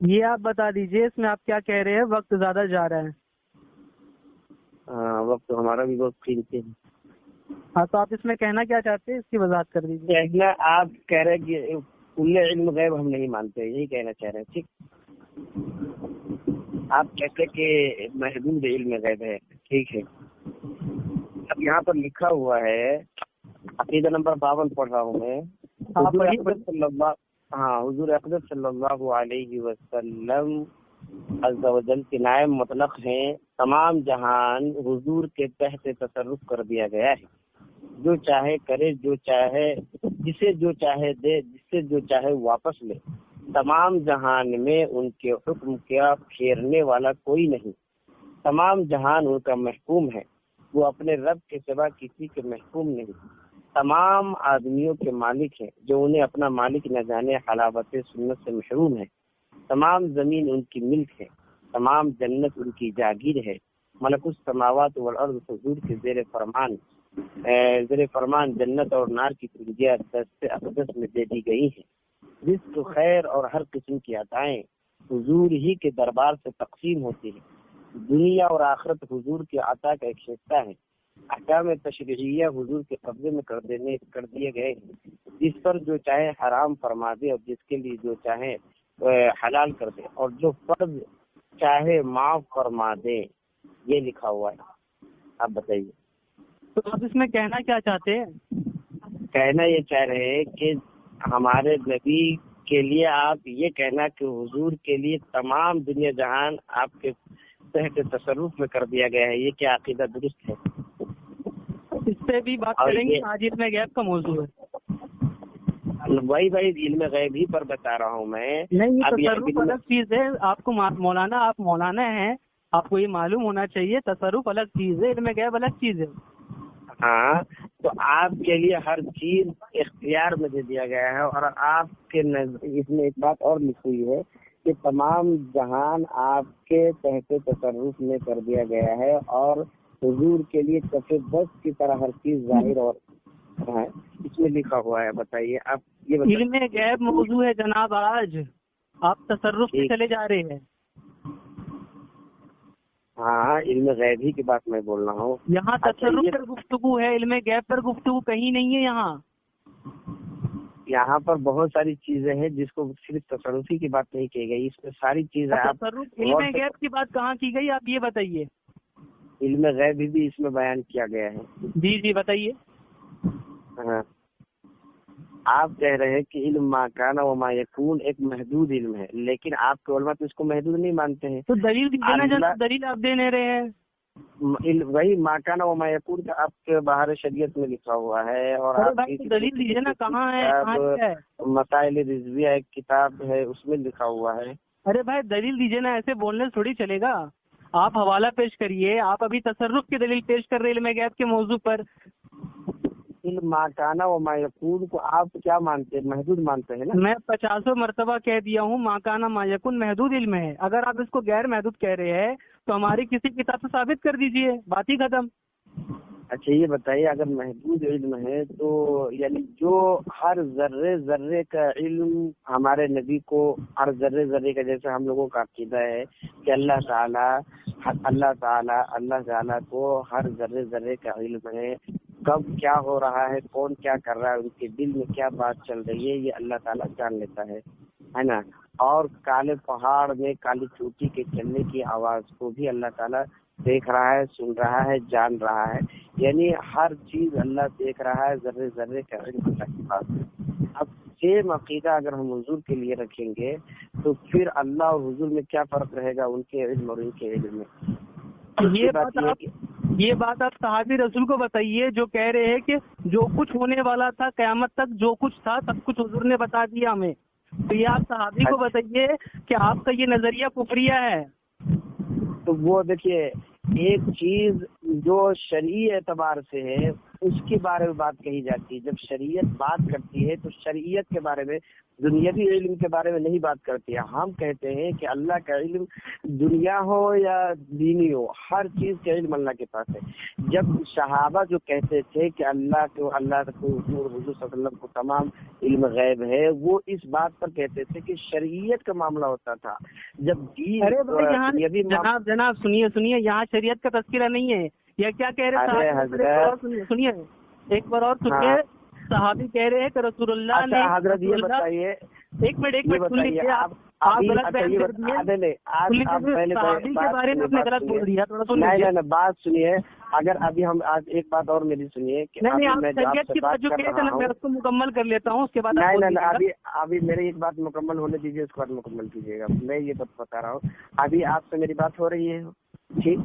یہ آپ بتا دیجئے اس میں آپ کیا کہہ رہے ہیں؟ وقت زیادہ جا رہا ہے. وقت ہمارا بھی بہت قیمتی ہے. ہاں تو آپ اس میں کہنا کیا چاہتے ہیں؟ اس کی وضاحت کر دیجیے. کہنا آپ کہہ رہے ہیں کہ کل علم غیب ہم نہیں مانتے، یہی کہنا چاہ رہے ہیں. ٹھیک، آپ کہتے کہ محدود علم غیب ہے. ٹھیک ہے، اب یہاں پر لکھا ہوا ہے، عقیدہ نمبر 52 پڑھ رہا ہوں میں. حضور اقدس صلی اللہ علیہ وسلم عز و جل کے نائب مطلق ہیں. تمام جہان حضور کے تحت تصرف کر دیا گیا ہے. جو چاہے کرے، جو چاہے جسے جو چاہے دے، جس سے جو چاہے واپس لے. تمام جہان میں ان کے حکم کا پھیرنے والا کوئی نہیں. تمام جہان ان کا محکوم ہے. وہ اپنے رب کے سوا کسی کے محکوم نہیں. تمام آدمیوں کے مالک ہیں، جو انہیں اپنا مالک نہ جانے حلاوت سنت سے محروم ہے. تمام زمین ان کی ملک ہے. تمام جنت ان کی جاگیر ہے. ملک السماوات والارض حضور کے زیر فرمان جنت اور نار کی کنجیاں دست اقدس میں دے دی گئی ہیں. رزق، خیر اور ہر قسم کی عطائیں حضور ہی کے دربار سے تقسیم ہوتی ہیں. دنیا اور آخرت حضور کی عطا کا ایک حصہ ہے. احکام تشریعیہ حضور کے قبضے میں کر دیے گئے ہیں. جس پر جو چاہے حرام فرما دے اور جس کے لیے جو چاہے حلال کر دے، اور جو فرض چاہے معاف فرما دے. یہ لکھا ہوا ہے. آپ بتائیے. تو آپ اس میں کہنا کیا چاہتے ہیں؟ کہنا یہ چاہ رہے ہیں کہ ہمارے نبی کے لیے آپ یہ کہنا کہ حضور کے لیے تمام دنیا جہان آپ کے تحت تصرف میں کر دیا گیا ہے، یہ کیا عقیدہ درست ہے؟ اس سے بھی بات کریں گے. آج علم غیب کا موضوع ہے. وہی علم غیب ہی پر بتا رہا ہوں میں. نہیں، یہ تصرف الگ چیز ہے. آپ کو مولانا، آپ مولانا ہیں، آپ کو یہ معلوم ہونا چاہیے. تصرف الگ چیز ہے، علم غیب الگ چیز ہے. ہاں، تو آپ کے لیے ہر چیز اختیار میں دے دیا گیا ہے. اور آپ کے اس میں ایک بات اور لکھی ہوئی ہے کہ تمام جہان آپ کے تحت تصرف میں کر دیا گیا ہے، اور حضور کے لیے کف بس کی طرح ہر چیز ظاہر اور ہے. اس میں لکھا ہوا ہے. بتائیے آپ. یہ علم غیب موضوع ہے جناب. آج آپ تصرف سے چلے جا رہے ہیں. ہاں، علم غیب ہی کی بات میں بول رہا ہوں. یہاں تصرف پر گفتگو ہے، علم غیب پر گفتگو کہیں نہیں ہے. یہاں پر بہت ساری چیزیں ہیں جس کو صرف تصرفی کی بات نہیں کی گئی. اس میں ساری چیزیں تصرف علم غیب کی بات کہاں کی گئی؟ آپ یہ بتائیے. علم غیب بھی اس میں بیان کیا گیا ہے. جی جی بتائیے. ہاں، آپ کہہ رہے ہیں کہ علم ما کان و ما یکون ایک محدود علم ہے، لیکن آپ کے علماء تو اس کو محدود نہیں مانتے ہیں. تو دلیل دیجیے نا جناب. دلیل آپ دے نہیں رہے ہیں. وہی ما کان و ما یکون کا آپ کے باہر شریعت میں لکھا ہوا ہے. اور آپ دلیل دیجیے نا. کہاں ہے؟ مسائل رضویہ ایک کتاب ہے، اس میں لکھا ہوا ہے. ارے بھائی دلیل دیجیے نا. ایسے بولنے سے تھوڑی چلے گا. آپ حوالہ پیش کریے. آپ ابھی تصرف کی دلیل پیش کر رہے علم غیب کے موضوع پر. علم ما کان و ما یکون کو آپ کیا مانتے ہیں؟ محدود مانتے ہیں نا. میں 50 مرتبہ کہہ دیا ہوں ما کان ما یکون محدود علم ہے. اگر آپ اس کو غیر محدود کہہ رہے ہیں تو ہماری کسی کتاب سے ثابت کر دیجئے. بات ہی ختم. اچھا یہ بتائیے، اگر محدود علم ہے تو یعنی جو ہر ذرے ذرے کا علم ہمارے نبی کو، ہر ذرے ذرے کا، جیسے ہم لوگوں کا عقیدہ ہے کہ اللہ تعالیٰ کو ہر ذرے ذرے کا علم ہے. کب کیا ہو رہا ہے، کون کیا کر رہا ہے، ان کے دل میں کیا بات چل رہی ہے، یہ اللہ تعالیٰ جان لیتا ہے نا. اور کالے پہاڑ میں کالی چوٹی کے چلنے کی آواز کو بھی اللہ تعالیٰ دیکھ رہا ہے، سن رہا ہے، جان رہا ہے. یعنی ہر چیز اللہ دیکھ رہا ہے. ذرے ذرے کا علم اللہ کے پاس ہے. اب سیم عقیدہ اگر ہم حضور کے لیے رکھیں گے تو پھر اللہ اور حضور میں کیا فرق رہے گا، ان کے علم اور ان کے علم میں. یہ بات آپ صحابی رسول کو بتائیے جو کہہ رہے ہیں کہ جو کچھ ہونے والا تھا قیامت تک، جو کچھ تھا سب کچھ حضور نے بتا دیا ہمیں. تو یہ آپ صحابی کو بتائیے کہ آپ کا یہ نظریہ کفریہ ہے. تو وہ دیکھیے، ایک چیز جو شرعی اعتبار سے ہے اس کے بارے میں بات کہی جاتی ہے. جب شریعت بات کرتی ہے تو شریعت کے بارے میں، دنیاوی علم کے بارے میں نہیں بات کرتی ہے. ہم کہتے ہیں کہ اللہ کا علم دنیا ہو یا دینی ہو، ہر چیز کا علم اللہ کے پاس ہے. جب صحابہ جو کہتے تھے کہ اللہ کو حضور صلی اللہ علیہ وسلم کو تمام علم غیب ہے، وہ اس بات پر کہتے تھے کہ شریعت کا معاملہ ہوتا تھا. جب جناب سنیے، یہاں شریعت کا تذکرہ نہیں ہے. یہ کیا کہہ رہے ہیں؟ سنیے ایک بار اور سنیے. صحابی کہہ رہے ہیں کہ رسول اللہ نے، حضرت یہ بتائیے، ایک منٹ آپ غلط بیان کر دیے. صحابی کے بارے میں آپ نے غلط بول دیا. نہیں، بات سنیے. اگر ابھی ہم آج ایک بات اور میری سنیے کہ نہیں، شریعت کی بات جو کہہ رہے تھے میں اس کو مکمل کر لیتا ہوں، اس کے بعد نہیں، ابھی میری ایک بات مکمل ہونے دیجیے، اس کے بعد مکمل کیجیے گا. میں یہ بات بتا رہا ہوں، ابھی آپ سے میری بات ہو رہی ہے، ٹھیک؟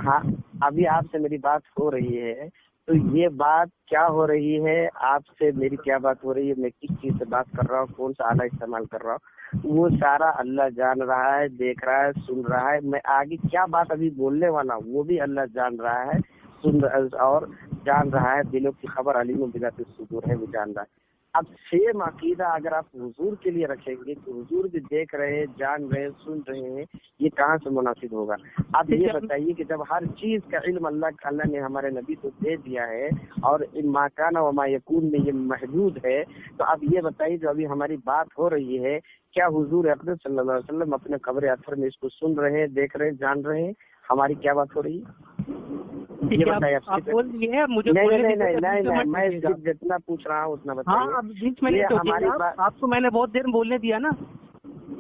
ہاں، ابھی آپ سے میری بات ہو رہی ہے، تو یہ بات کیا ہو رہی ہے؟ آپ سے میری کیا بات ہو رہی ہے؟ میں کس چیز سے بات کر رہا ہوں، کون سا آلہ استعمال کر رہا ہوں، وہ سارا اللہ جان رہا ہے، دیکھ رہا ہے، سن رہا ہے. میں آگے کیا بات ابھی بولنے والا ہوں وہ بھی اللہ جان رہا ہے، سن اور جان رہا ہے. دلوں کی خبر علیم بذات الصدور ہے، وہ جان رہا ہے. اب سیم عقیدہ اگر آپ حضور کے لیے رکھیں گے کہ حضور بھی دیکھ رہے ہیں، جان رہے ہیں، سن رہے ہیں، یہ کہاں سے مناسب ہوگا؟ اب یہ بتائیے کہ جب ہر چیز کا علم اللہ نے ہمارے نبی کو دے دیا ہے اور ما کان و ما یکون میں یہ محدود ہے، تو اب یہ بتائیے جو ابھی ہماری بات ہو رہی ہے، کیا حضور اقدس صلی اللہ علیہ وسلم اپنے قبر اطہر میں اس کو سن رہے ہیں، دیکھ رہے ہیں، جان رہے ہیں؟ ہماری کیا بات ہو رہی ہے یہ بتائیے نہیں، میں جتنا پوچھ رہا ہوں اتنا بتائیے. آپ کو میں نے بہت دیر بولنے دیا نا،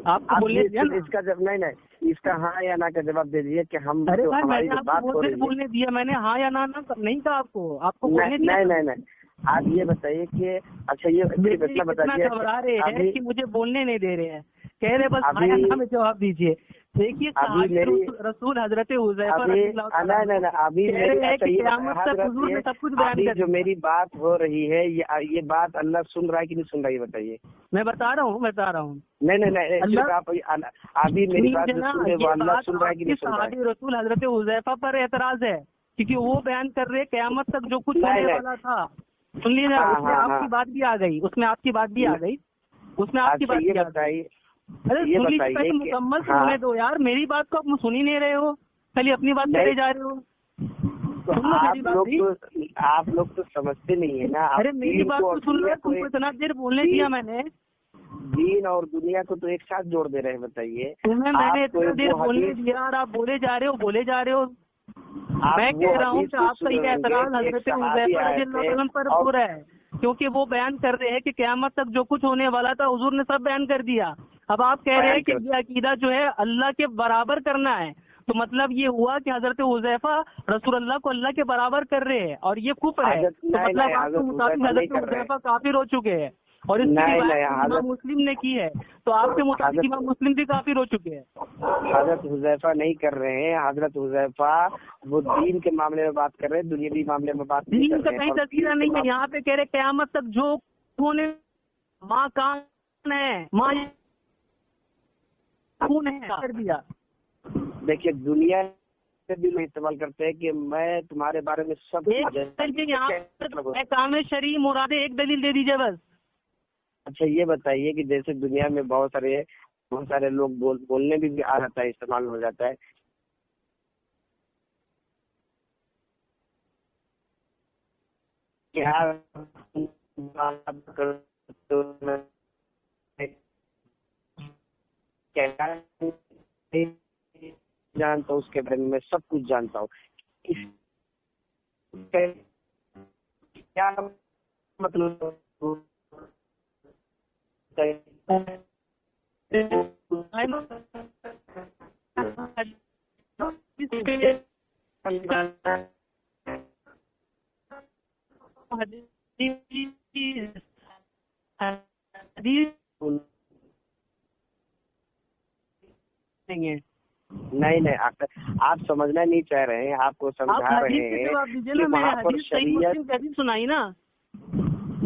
آپ کو بولنے دیا نا. اس کا جب نہیں اس کا ہاں یا نہ کا جواب دے دیجیے کہ ہم بولنے دیا میں نے، ہاں یا نہ نہیں تھا آپ کو بولنے دیا. نہیں، آپ یہ بتائیے کہ اچھا یہ گھبرا رہے ہیں کہ مجھے بولنے نہیں دے رہے ہیں، کہہ رہے بس ہاں یا نہ میں جواب دیجیے. دیکھیے رسول حضرت جو میری بات ہو رہی ہے یہ بات اللہ سن رہا ہے کہ نہیں سن رہا ہے یہ بتائیے. میں بتا رہا ہوں. نہیں، ابھی میری بات اللہ سن رہا ہے کہ نہیں سن رہا ہے. رسول حضرت حذیفہ پر اعتراض ہے کیونکہ وہ بیان کر رہے قیامت تک جو کچھ ہونے والا تھا. سن لیجیے آپ کی بات بھی آ گئی، اس میں آپ کی بات بھی آ گئی. یہ بتائیے. ارے مکمل ہونے دو یار، میری بات کو آپ سن ہی نہیں رہے ہو، خالی اپنی بات کرے جا رہے ہو. آپ لوگ تو سمجھتے نہیں ہے نا. ارے میری بات کو سن رہے، تم کو اتنا دیر بولنے دیا میں نے. دین اور دنیا کو تو ایک ساتھ جوڑ دے رہے ہیں. بتائیے تمہیں میں نے اتنا دیر بولنے دیا اور آپ بولے جا رہے ہو. میں کہہ رہا ہوں کہ آپ کا یہ اعتراض حضرت حذیفہ رضی اللہ عنہ پر ہو رہا ہے کیونکہ وہ بیان کر رہے ہیں کہ قیامت تک جو کچھ ہونے والا تھا حضور نے سب بیان کر دیا. اب آپ کہہ رہے ہیں کہ یہ عقیدہ جو ہے اللہ کے برابر کرنا ہے، تو مطلب یہ ہوا کہ حضرت حذیفہ رسول اللہ کو اللہ کے برابر کر رہے ہیں اور یہ کفر ہے. تو مطلب آپ کے مطابق حضرت حذیفہ کافر ہو چکے ہیں اور اس کی امام مسلم نے کی ہے، تو آپ کے مطابق امام مسلم بھی کافر ہو چکے ہیں. حضرت حذیفہ نہیں کر رہے ہیں. حضرت حذیفہ وہ دین کے معاملے میں بات کر رہے ہیں، دنیاوی معاملے میں بات نہیں کر رہے ہیں. دین کا کہیں تذکرہ نہیں ہے یہاں پہ. کہہ رہے قیامت تک جو ہونے ماں کان ہے، ماں خون ہے کر دیا. دیکھیے دنیا بھی میں استعمال کرتے ہیں کہ میں تمہارے بارے میں سب یہاں کام شرعی مراد ایک دلیل دے دیجیے بس. اچھا یہ بتائیے کہ جیسے دنیا میں بہت سارے لوگ بولنے بھی آ جاتا ہے، استعمال ہو جاتا ہے. جانتا ہوں اس کے بارے میں سب کچھ جانتا ہوں. کیا مطلب نہیں آپ سمجھنا نہیں چاہ رہے ہیں. آپ کو سمجھا رہے ہیں کہ وہاں پر شریعت سنائی نا.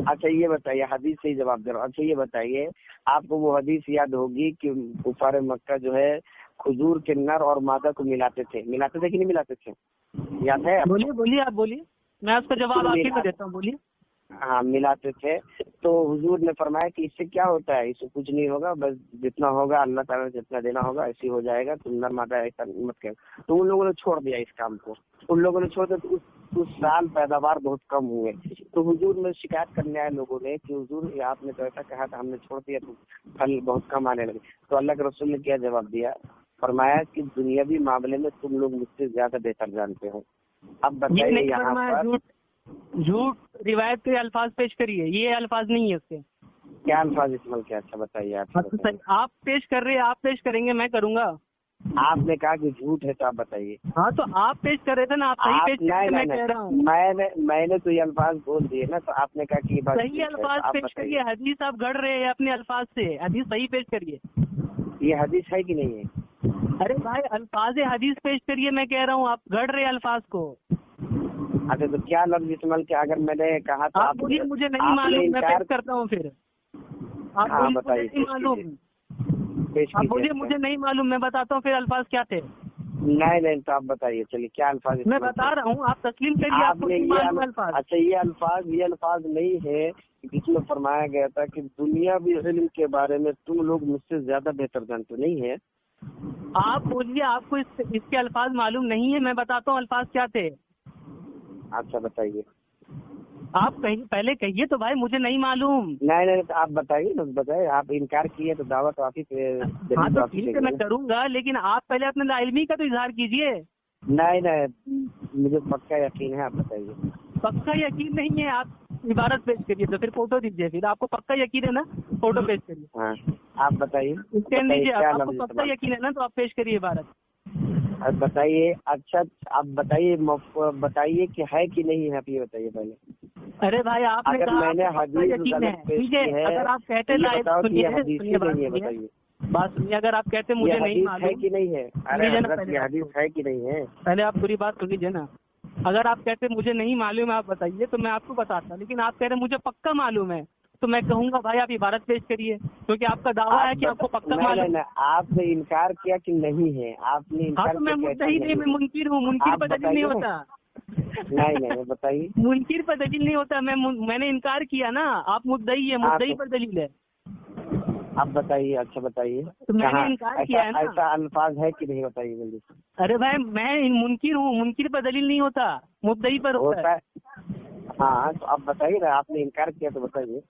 اچھا یہ بتائیے، حدیث سے ہی جواب دے رہا ہوں. اچھا یہ بتائیے، آپ کو وہ حدیث یاد ہوگی کہ کفار مکہ جو ہے کھجور کے نر اور مادہ کو ملاتے تھے کہ نہیں ملاتے تھے؟ یاد ہے؟ بولیے آپ بولیے. میں اس کا جواب آخر میں دیتا ہوں، بولیے۔ ہاں ملاتے تھے، تو حضور نے فرمایا کہ اس سے کیا ہوتا ہے، اس سے کچھ نہیں ہوگا، بس جتنا ہوگا اللہ تعالیٰ نے جتنا دینا ہوگا ایسے ہی ہو جائے گا، تم نہ ماتا ایسا مت کر۔ تو ان لوگوں نے چھوڑ دیا اس کام کو، ان لوگوں نے چھوڑ دیا، تو اس سال پیداوار بہت کم ہوئے۔ تو حضور میں شکایت کرنے آئے لوگوں نے کہ حضور آپ نے تو ایسا کہا تھا، ہم نے چھوڑ دیا تو پھل بہت کم آنے لگے۔ تو اللہ کے رسول نے کیا جواب دیا، فرمایا کہ دنیاوی معاملے میں تم لوگ مجھ سے زیادہ بہتر جانتے ہو۔ اب بتائیے یہاں پر جھوٹ روایت کے الفاظ پیش کریے، یہ الفاظ نہیں ہے اس کے، کیا الفاظ استعمال کیا؟ اچھا بتائیے آپ پیش کر رہے ہیں، آپ پیش کریں گے، میں کروں گا؟ آپ نے کہا کہ جھوٹ ہے تو آپ بتائیے۔ ہاں تو آپ پیش کر رہے تھے نا، آپ صحیح پیش کر رہے، میں کہہ رہا ہوں میں نے تو یہ الفاظ بول دیے نا، تو آپ نے کہا کہ یہ بات صحیح الفاظ پیش کریے۔ حدیث آپ گڑھ رہے ہیں اپنے الفاظ سے، حدیث صحیح پیش کریے۔ یہ حدیث ہے کہ نہیں ہے؟ ارے بھائی الفاظ حدیث پیش کریے، میں کہہ رہا ہوں آپ گڑھ رہے الفاظ کو۔ اچھا تو کیا لفظ استعمال کیا؟ اگر میں نے کہا تو آپ بولیے مجھے نہیں معلوم، میں پیش کرتا ہوں پھر۔ آپ بولیے مجھے نہیں معلوم، آپ بولیے مجھے نہیں معلوم، میں بتاتا ہوں پھر الفاظ کیا تھے۔ نہیں تو آپ بتائیے، چلیے کیا الفاظ؟ میں بتا رہا ہوں، آپ تسلیم کریے، آپ کو نہیں معلوم الفاظ۔ اچھا یہ الفاظ نہیں ہے جس میں فرمایا گیا تھا کہ دنیاوی علم کے بارے میں تم لوگ مجھ سے زیادہ بہتر جانتے، نہیں ہے؟ آپ بولیے، آپ کو اس کے الفاظ معلوم نہیں ہے، میں بتاتا ہوں الفاظ کیا تھے۔ اچھا بتائیے۔ آپ پہلے کہیے تو بھائی مجھے نہیں معلوم۔ نہیں تو آپ بتائیے نا، بتائیے۔ آپ انکار کیے تو دعوت آپ ہی پہ۔ ہاں تو ٹھیک ہے میں کروں گا، لیکن آپ پہلے اپنے لا علمی کا تو اظہار کیجیے۔ نہیں مجھے پکا یقین ہے، آپ بتائیے۔ پکا یقین نہیں ہے، آپ عبارت پیش کریے تو پھر فوٹو دیجیے، پھر آپ کو پکا یقین ہے نا، فوٹو پیش کریے۔ ہاں آپ بتائیے۔ دیجیے، آپ کو پکا یقین ہے نا تو آپ پیش کریے عبارت۔ بتائیے۔ اچھا آپ بتائیے کہ ہے کہ نہیں ہے، آپ یہ بتائیے پہلے۔ ارے بھائی آپ نے کہا میں نے حدیث ٹھیک ہے، اگر آپ کہتے بات سنیے، اگر آپ کہتے مجھے نہیں معلوم ہے کہ نہیں ہے، حدیث ہے کہ نہیں ہے، پہلے آپ پوری بات سن لیجیے نا۔ اگر آپ کہتے مجھے نہیں معلوم ہے، آپ بتائیے تو میں آپ کو بتاتا، لیکن آپ کہہ رہے مجھے پکا معلوم ہے، تو میں کہوں گا بھائی آپ عبارت پیش کریے، کیونکہ آپ کا دعویٰ ہے کہ آپ کو پکا معلوم ہے۔ آپ نے انکار کیا کہ نہیں ہے، آپ نے انکار میں مدعی نہیں، میں منکر ہوں، منکر پر دلیل نہیں ہوتا۔ نہیں بتائیے۔ منکر پر دلیل نہیں ہوتا، میں نے انکار کیا نا، آپ مدعی ہے، مدعی پر دلیل ہے۔ آپ بتائیے۔ اچھا بتائیے، میں نے انکار کیا ہے نا، ایسا الفاظ ہے کہ نہیں، بتائیے جلدی سے۔ ارے بھائی میں منکر ہوں، منکر پر دلیل نہیں ہوتا، مدعی پر ہوتا ہے۔ ہاں تو آپ بتائیے نا، آپ نے انکار کیا تو بتائیے۔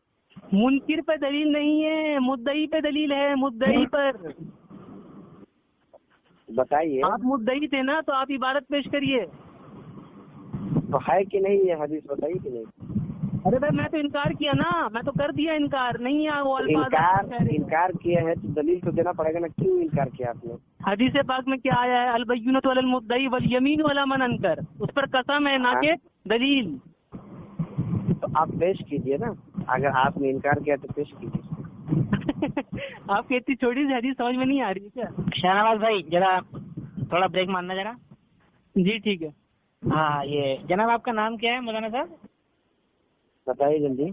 منکر پہ دلیل نہیں ہے، مدعی پہ دلیل ہے، مدعی پر۔ بتائیے۔ آپ مدعی تھے نا تو آپ عبارت پیش کریے۔ تو ہے کہ نہیں یہ حدیث، بتائیے کہ نہیں۔ ارے بھائی میں تو انکار کیا نا، میں تو کر دیا انکار، نہیں ہے وہ الفاظ۔ انکار کیا ہے تو دلیل تو دینا پڑے گا نا، کیوں انکار کیا آپ نے؟ حدیث پاک میں کیا آیا ہے، البینۃ علی المدعی والیمین علی من انکر، اس پر قسم ہے نہ کہ دلیل۔ تو آپ پیش کیجئے نا، اگر آپ نے انکار کیا تو پیش کیجیے۔ آپ کی اتنی چھوٹی سی حدیث سمجھ میں نہیں آ رہی ہے کیا؟ شہنواز بھائی ذرا تھوڑا بریک مارنا ذرا۔ جی ٹھیک ہے۔ ہاں یہ جناب آپ کا نام کیا ہے مولانا صاحب؟ بتائیے جلدی۔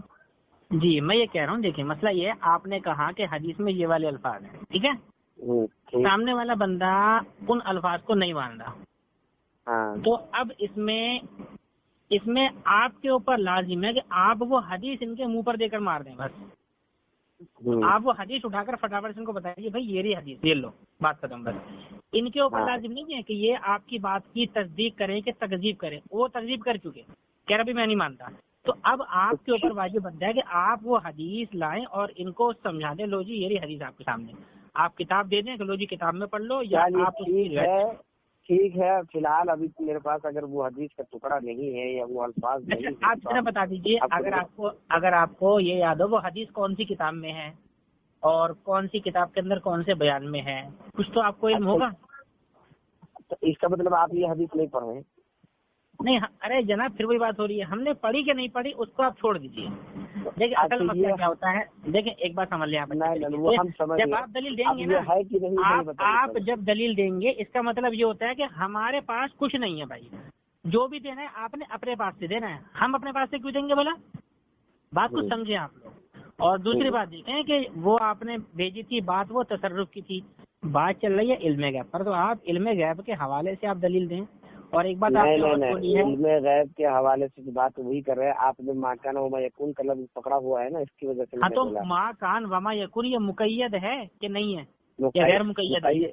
جی میں یہ کہہ رہا ہوں، دیکھیں مسئلہ یہ ہے، آپ نے کہا کہ حدیث میں یہ والے الفاظ ہیں، ٹھیک ہے، سامنے والا بندہ ان الفاظ کو نہیں مان رہا، تو اب اس میں آپ کے اوپر لازم ہے کہ آپ وہ حدیث ان کے منہ پر دے کر مار دیں، بس آپ وہ حدیث اٹھا کر فٹافٹ ان کو بتائیے بھائی یہ رہی حدیث، یہ لو، بات ختم۔ بس ان کے اوپر لازم نہیں ہے کہ یہ آپ کی بات کی تصدیق کریں کہ تکذیب کریں، وہ تکذیب کر چکے، کہہ رہا بھی میں نہیں مانتا۔ تو اب آپ کے اوپر واجب بنتا ہے کہ آپ وہ حدیث لائیں اور ان کو سمجھا دیں، لو جی یہ رہی حدیث آپ کے سامنے، آپ کتاب دے دیں کہ لو جی کتاب میں پڑھ لو، یا آپ ٹھیک ہے فی الحال ابھی میرے پاس اگر وہ حدیث کا ٹکڑا نہیں ہے یا وہ الفاظ نہیں ہے، آپ ذرا بتا دیجیے، اگر آپ کو یہ یاد ہو وہ حدیث کون سی کتاب میں ہے اور کون سی کتاب کے اندر کون سے بیان میں ہے، کچھ تو آپ کو علم ہوگا۔ تو اس کا مطلب آپ یہ حدیث نہیں پڑھ رہے ہیں؟ نہیں ارے جناب پھر وہی بات ہو رہی ہے، ہم نے پڑھی کہ نہیں پڑھی اس کو آپ چھوڑ دیجیے۔ دیکھیں اصل مسئلہ کیا ہوتا ہے، دیکھیں ایک بات سمجھ لیں آپ، جب آپ دلیل دیں گے نا، آپ جب دلیل دیں گے اس کا مطلب یہ ہوتا ہے کہ ہمارے پاس کچھ نہیں ہے بھائی، جو بھی دینا ہے آپ نے اپنے پاس سے دینا ہے، ہم اپنے پاس سے کیوں دیں گے بولا، بات کو سمجھیں آپ لوگ۔ اور دوسری بات دیکھیں کہ وہ آپ نے بھیجی تھی بات، وہ تصرف کی تھی، بات چل رہی ہے علم غیب پر، تو آپ علم غیب کے حوالے سے آپ دلیل دیں، اور ایک بات آپ نے اور بولی ہے علم غیب کے حوالے سے بات وہی کر رہے ہیں آپ نے ماں کان وما یکون کا لفظ پکڑا ہوا ہے نا، اس کی وجہ سے ہاں تو ماں کان وما یکون یہ مقید ہے کہ نہیں ہے یا غیر مقید ہے؟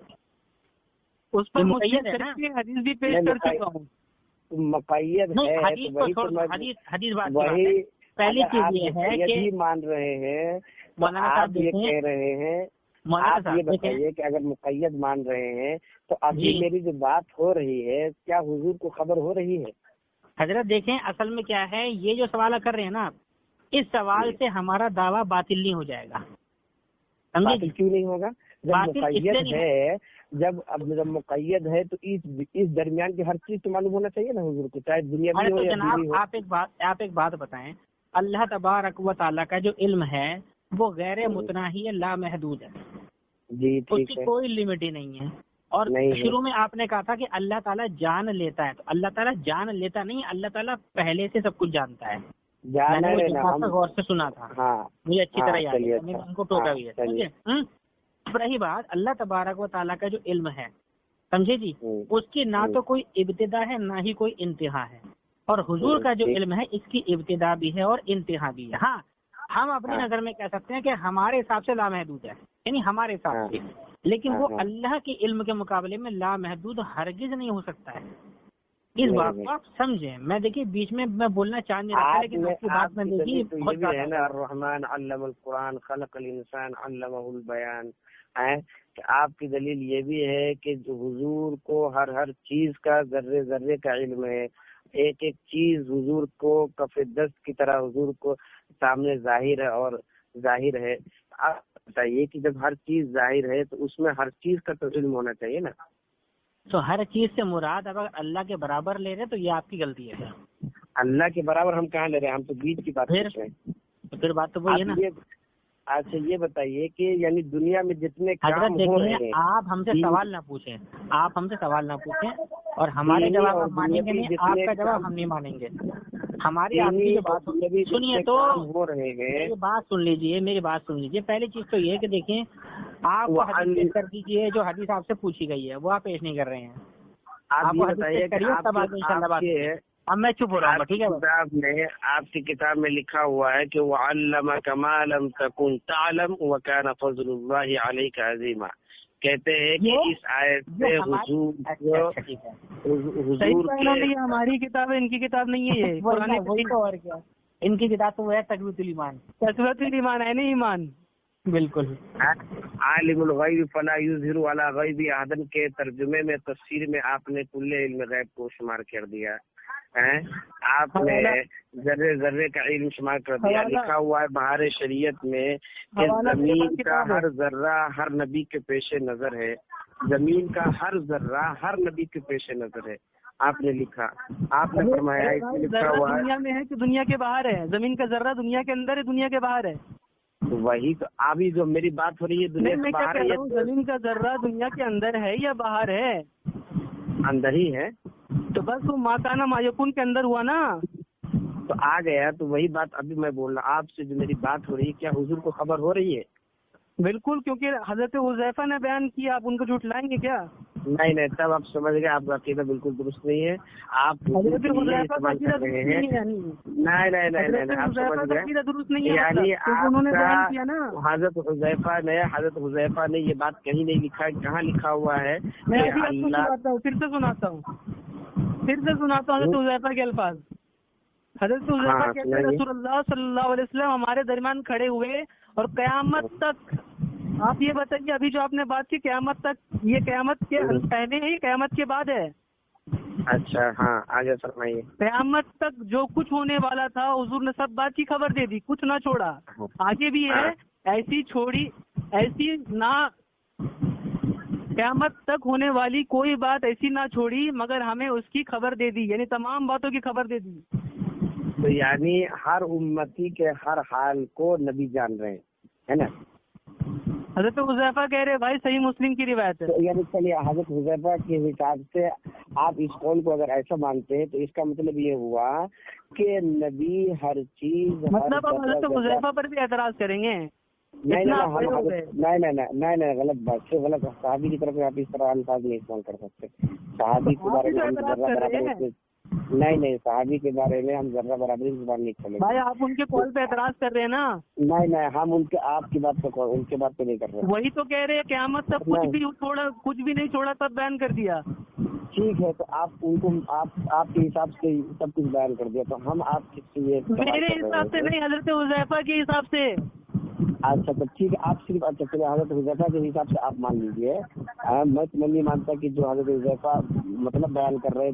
اس پر مقید ہے نا، حدیث بھی پیش کر چکا ہوں، مقید ہے حدیث بات وہی پہلی چیز یہ ہے کہ مان رہے ہیں آپ یہ کہہ رہے ہیں، آپ یہ بتائیے کہ اگر مقید مان رہے ہیں تو ابھی میری جو بات ہو رہی ہے کیا حضور کو خبر ہو رہی ہے؟ حضرت دیکھیں اصل میں کیا ہے، یہ جو سوال کر رہے ہیں نا، اس سوال سے ہمارا دعویٰ باطل نہیں ہو جائے گا. باطل کیوں نہیں ہوگا؟ جب مقید ہے، جب مقید ہے تو اس درمیان کی ہر چیز تو معلوم ہونا چاہیے نا حضور کو، چاہے دنیا میں ہو یا دینی ہو. آپ ایک بات بتائیں، اللہ تبارک و تعالیٰ کا جو علم ہے وہ غیر متناہی لامحدود ہے، جی اس کی کوئی لمٹ ہی نہیں ہے. اور شروع میں آپ نے کہا تھا کہ اللہ تعالیٰ جان لیتا ہے، تو اللہ تعالیٰ جان لیتا نہیں، اللہ تعالیٰ پہلے سے سب کچھ جانتا ہے. غور سے سنا تھا، مجھے اچھی طرح یاد ہے، میں نے ان کو ٹوکا بھی ہے. ٹھیک ہے. اب رہی بات اللہ تبارک و تعالیٰ کا جو علم ہے، سمجھے جی، اس کی نہ تو کوئی ابتدا ہے نہ ہی کوئی انتہا ہے. اور حضور کا جو علم ہے اس کی ابتدا بھی ہے اور انتہا بھی ہے. ہاں ہم اپنی نظر میں کہہ سکتے ہیں کہ ہمارے حساب سے لامحدود ہے، یعنی ہمارے حساب سے، لیکن وہ اللہ کے علم کے مقابلے میں لامحدود ہرگز نہیں ہو سکتا ہے. اس بات کو آپ سمجھیں. میں دیکھیے بیچ میں بولنا چاہ نہیں رہا، لیکن آپ کی بات میں دیکھیے الرحمن علم القرآن خلق الانسان علمہ البیان ہے کہ آپ کی دلیل یہ بھی ہے کہ جو حضور کو ہر چیز کا ذرے ذرے کا علم ہے، ایک ایک چیز حضور کو کف دست کی طرح حضور کو سامنے ظاہر ہے اور ظاہر ہے. آپ بتائیے کہ جب ہر چیز ظاہر ہے تو اس میں ہر چیز کا تو علم ہونا چاہیے نا. تو ہر چیز سے مراد اگر اللہ کے برابر لے رہے تو یہ آپ کی غلطی ہے. اللہ کے برابر ہم کہاں لے رہے ہیں، ہم تو بیچ کی بات کر رہے ہیں. پھر بات تو وہی ہے نا. اچھا یہ بتائیے کہ یعنی دنیا میں جتنے کام ہو رہے ہیں، آپ ہم سے سوال نہ پوچھیں، آپ ہم سے سوال نہ پوچھیں اور ہمارے جواب ہم مانیں گے نہیں، آپ کا جواب ہم نہیں مانیں گے. ہماری آپ کی جو بات سنیے تو ہو رہے ہیں، میری بات سن لیجیے. پہلی چیز تو یہ کہ دیکھیں آپ وہ حدیث پیش کر دیجیے جو حدیث آپ سے پوچھی گئی ہے، وہ آپ پیش نہیں کر رہے ہیں. آپ وہ حدیث پیش کریے تب آگے انشاءاللہ بات کریں. اب میں چپ ہو رہا ہوں، ٹھیک ہے. آپ کی کتاب میں لکھا ہوا ہے کہ وَعَلَّمَكَ مَا لَمْ تَكُنْ تَعْلَمْ وَكَانَ فَضْلُ اللَّهِ عَلَيْكَ عَظِيمًا. کہتے ہیں کہ اس آیت سے حضور کی ہماری کتاب ہے، ان کی کتاب نہیں ہے. یہ وہی تو، اور کیا ان کی کتاب تو وہ ہے تقویۃ الایمان. تقویۃ الایمان ہے نہیں ایمان. بالکل. عالم الغیب فلا یظہر علی غیب احد کے ترجمے میں تفسیر میں آپ نے کل علم غیب کو شمار کر دیا. آپ نے ذرے ذرے کا علم شمار کر دیا. لکھا ہوا ہے بہار شریعت میں کہ زمین کا ہر ذرہ ہر نبی کے پیش نظر ہے. زمین کا ہر ذرہ ہر نبی کے پیش نظر ہے. آپ نے لکھا، آپ نے فرمایا اس میں لکھا ہوا ہے دنیا میں ہے کہ دنیا کے باہر ہے. زمین کا ذرہ دنیا کے اندر ہے، دنیا کے باہر ہے. وہی تو ابھی جو میری بات ہو رہی ہے دنیا کے باہر ہے. زمین کا ذرہ دنیا کے اندر ہے یا باہر ہے؟ اندر ہی ہے. تو بس وہ ماکانہ ما یکون کے اندر ہوا نا، تو آ گیا. تو وہی بات ابھی میں بول رہا آپ سے، جو میری بات ہو رہی ہے کیا حضور کو خبر ہو رہی ہے؟ بالکل، کیونکہ حضرت حذیفہ نے بیان کیا. آپ ان کو جھٹلائیں گے کیا؟ نہیں، تب آپ سمجھ گئے آپ کا عقیدہ بالکل درست نہیں ہے. آپ حضرت حذیفہ کا عقیدہ درست نہیں ہے. نہیں آپ سمجھ گئے درست نہیں ہے، یعنی انہوں نے بیان کیا نا. حضرت حذیفہ نے یہ بات کہیں نہیں لکھا ہے. کہاں لکھا ہوا ہے؟ میں ابھی آپ کو پھر سے سناتا ہوں حضرت حذیفہ کے الفاظ. حضرت حذیفہ کہتے ہیں رسول اللہ صلی اللہ علیہ وسلم ہمارے درمیان کھڑے ہوئے اور قیامت تک. آپ یہ بتائیے ابھی جو آپ نے بات کی قیامت تک، یہ قیامت کے پہلے ہے، قیامت کے بعد ہے؟ اچھا ہاں آگے فرمائیے. قیامت تک جو کچھ ہونے والا تھا حضور نے سب بات کی خبر دے دی، کچھ نہ چھوڑا. آگے بھی ہے ایسی نہ قیامت تک ہونے والی کوئی بات ایسی نہ چھوڑی مگر ہمیں اس کی خبر دے دی، یعنی تمام باتوں کی خبر دے دی. تو یعنی ہر امتی کے ہر حال کو نبی جان رہے ہیں، ہے نا. حضرت حذیفہ کہہ رہے بھائی صحیح مسلم کی روایت ہے. یعنی چلیے حضرت حذیفہ کے حساب سے آپ اس قول کو اگر ایسا مانتے ہیں تو اس کا مطلب یہ ہوا کہ نبی ہر چیز مطلب آپ حضرت حذیفہ پر بھی اعتراض کریں گے؟ نہیں غلط بات سے غلط. صحابی کی طرف سے آپ اس طرح الفاظ نہیں استعمال کر سکتے. صحابی کے بارے میں نہیں صحابی کے بارے میں ہم ذرہ برابری زبان نہیں کھولیں. بھائی آپ ان کے قول پہ اعتراض کر رہے ہیں نا. نہیں ہم آپ کی بات پہ ان کے بات پہ نہیں کر رہے. وہی تو کہہ رہے ہیں قیامت تک کچھ بھی نہیں چھوڑا تب بیان کر دیا. ٹھیک ہے تو آپ ان کو آپ کے حساب سے سب کچھ بیان کر دیا تو ہم آپ کس سے یہ میرے حساب سے نہیں حضرت حذیفہ کے حساب سے. اچھا تو ٹھیک ہے آپ صرف چلے حضرت حذیفہ کے حساب سے آپ مان لیجیے. میں نہیں مانتا کہ جو حضرت حذیفہ مطلب بیان کر رہے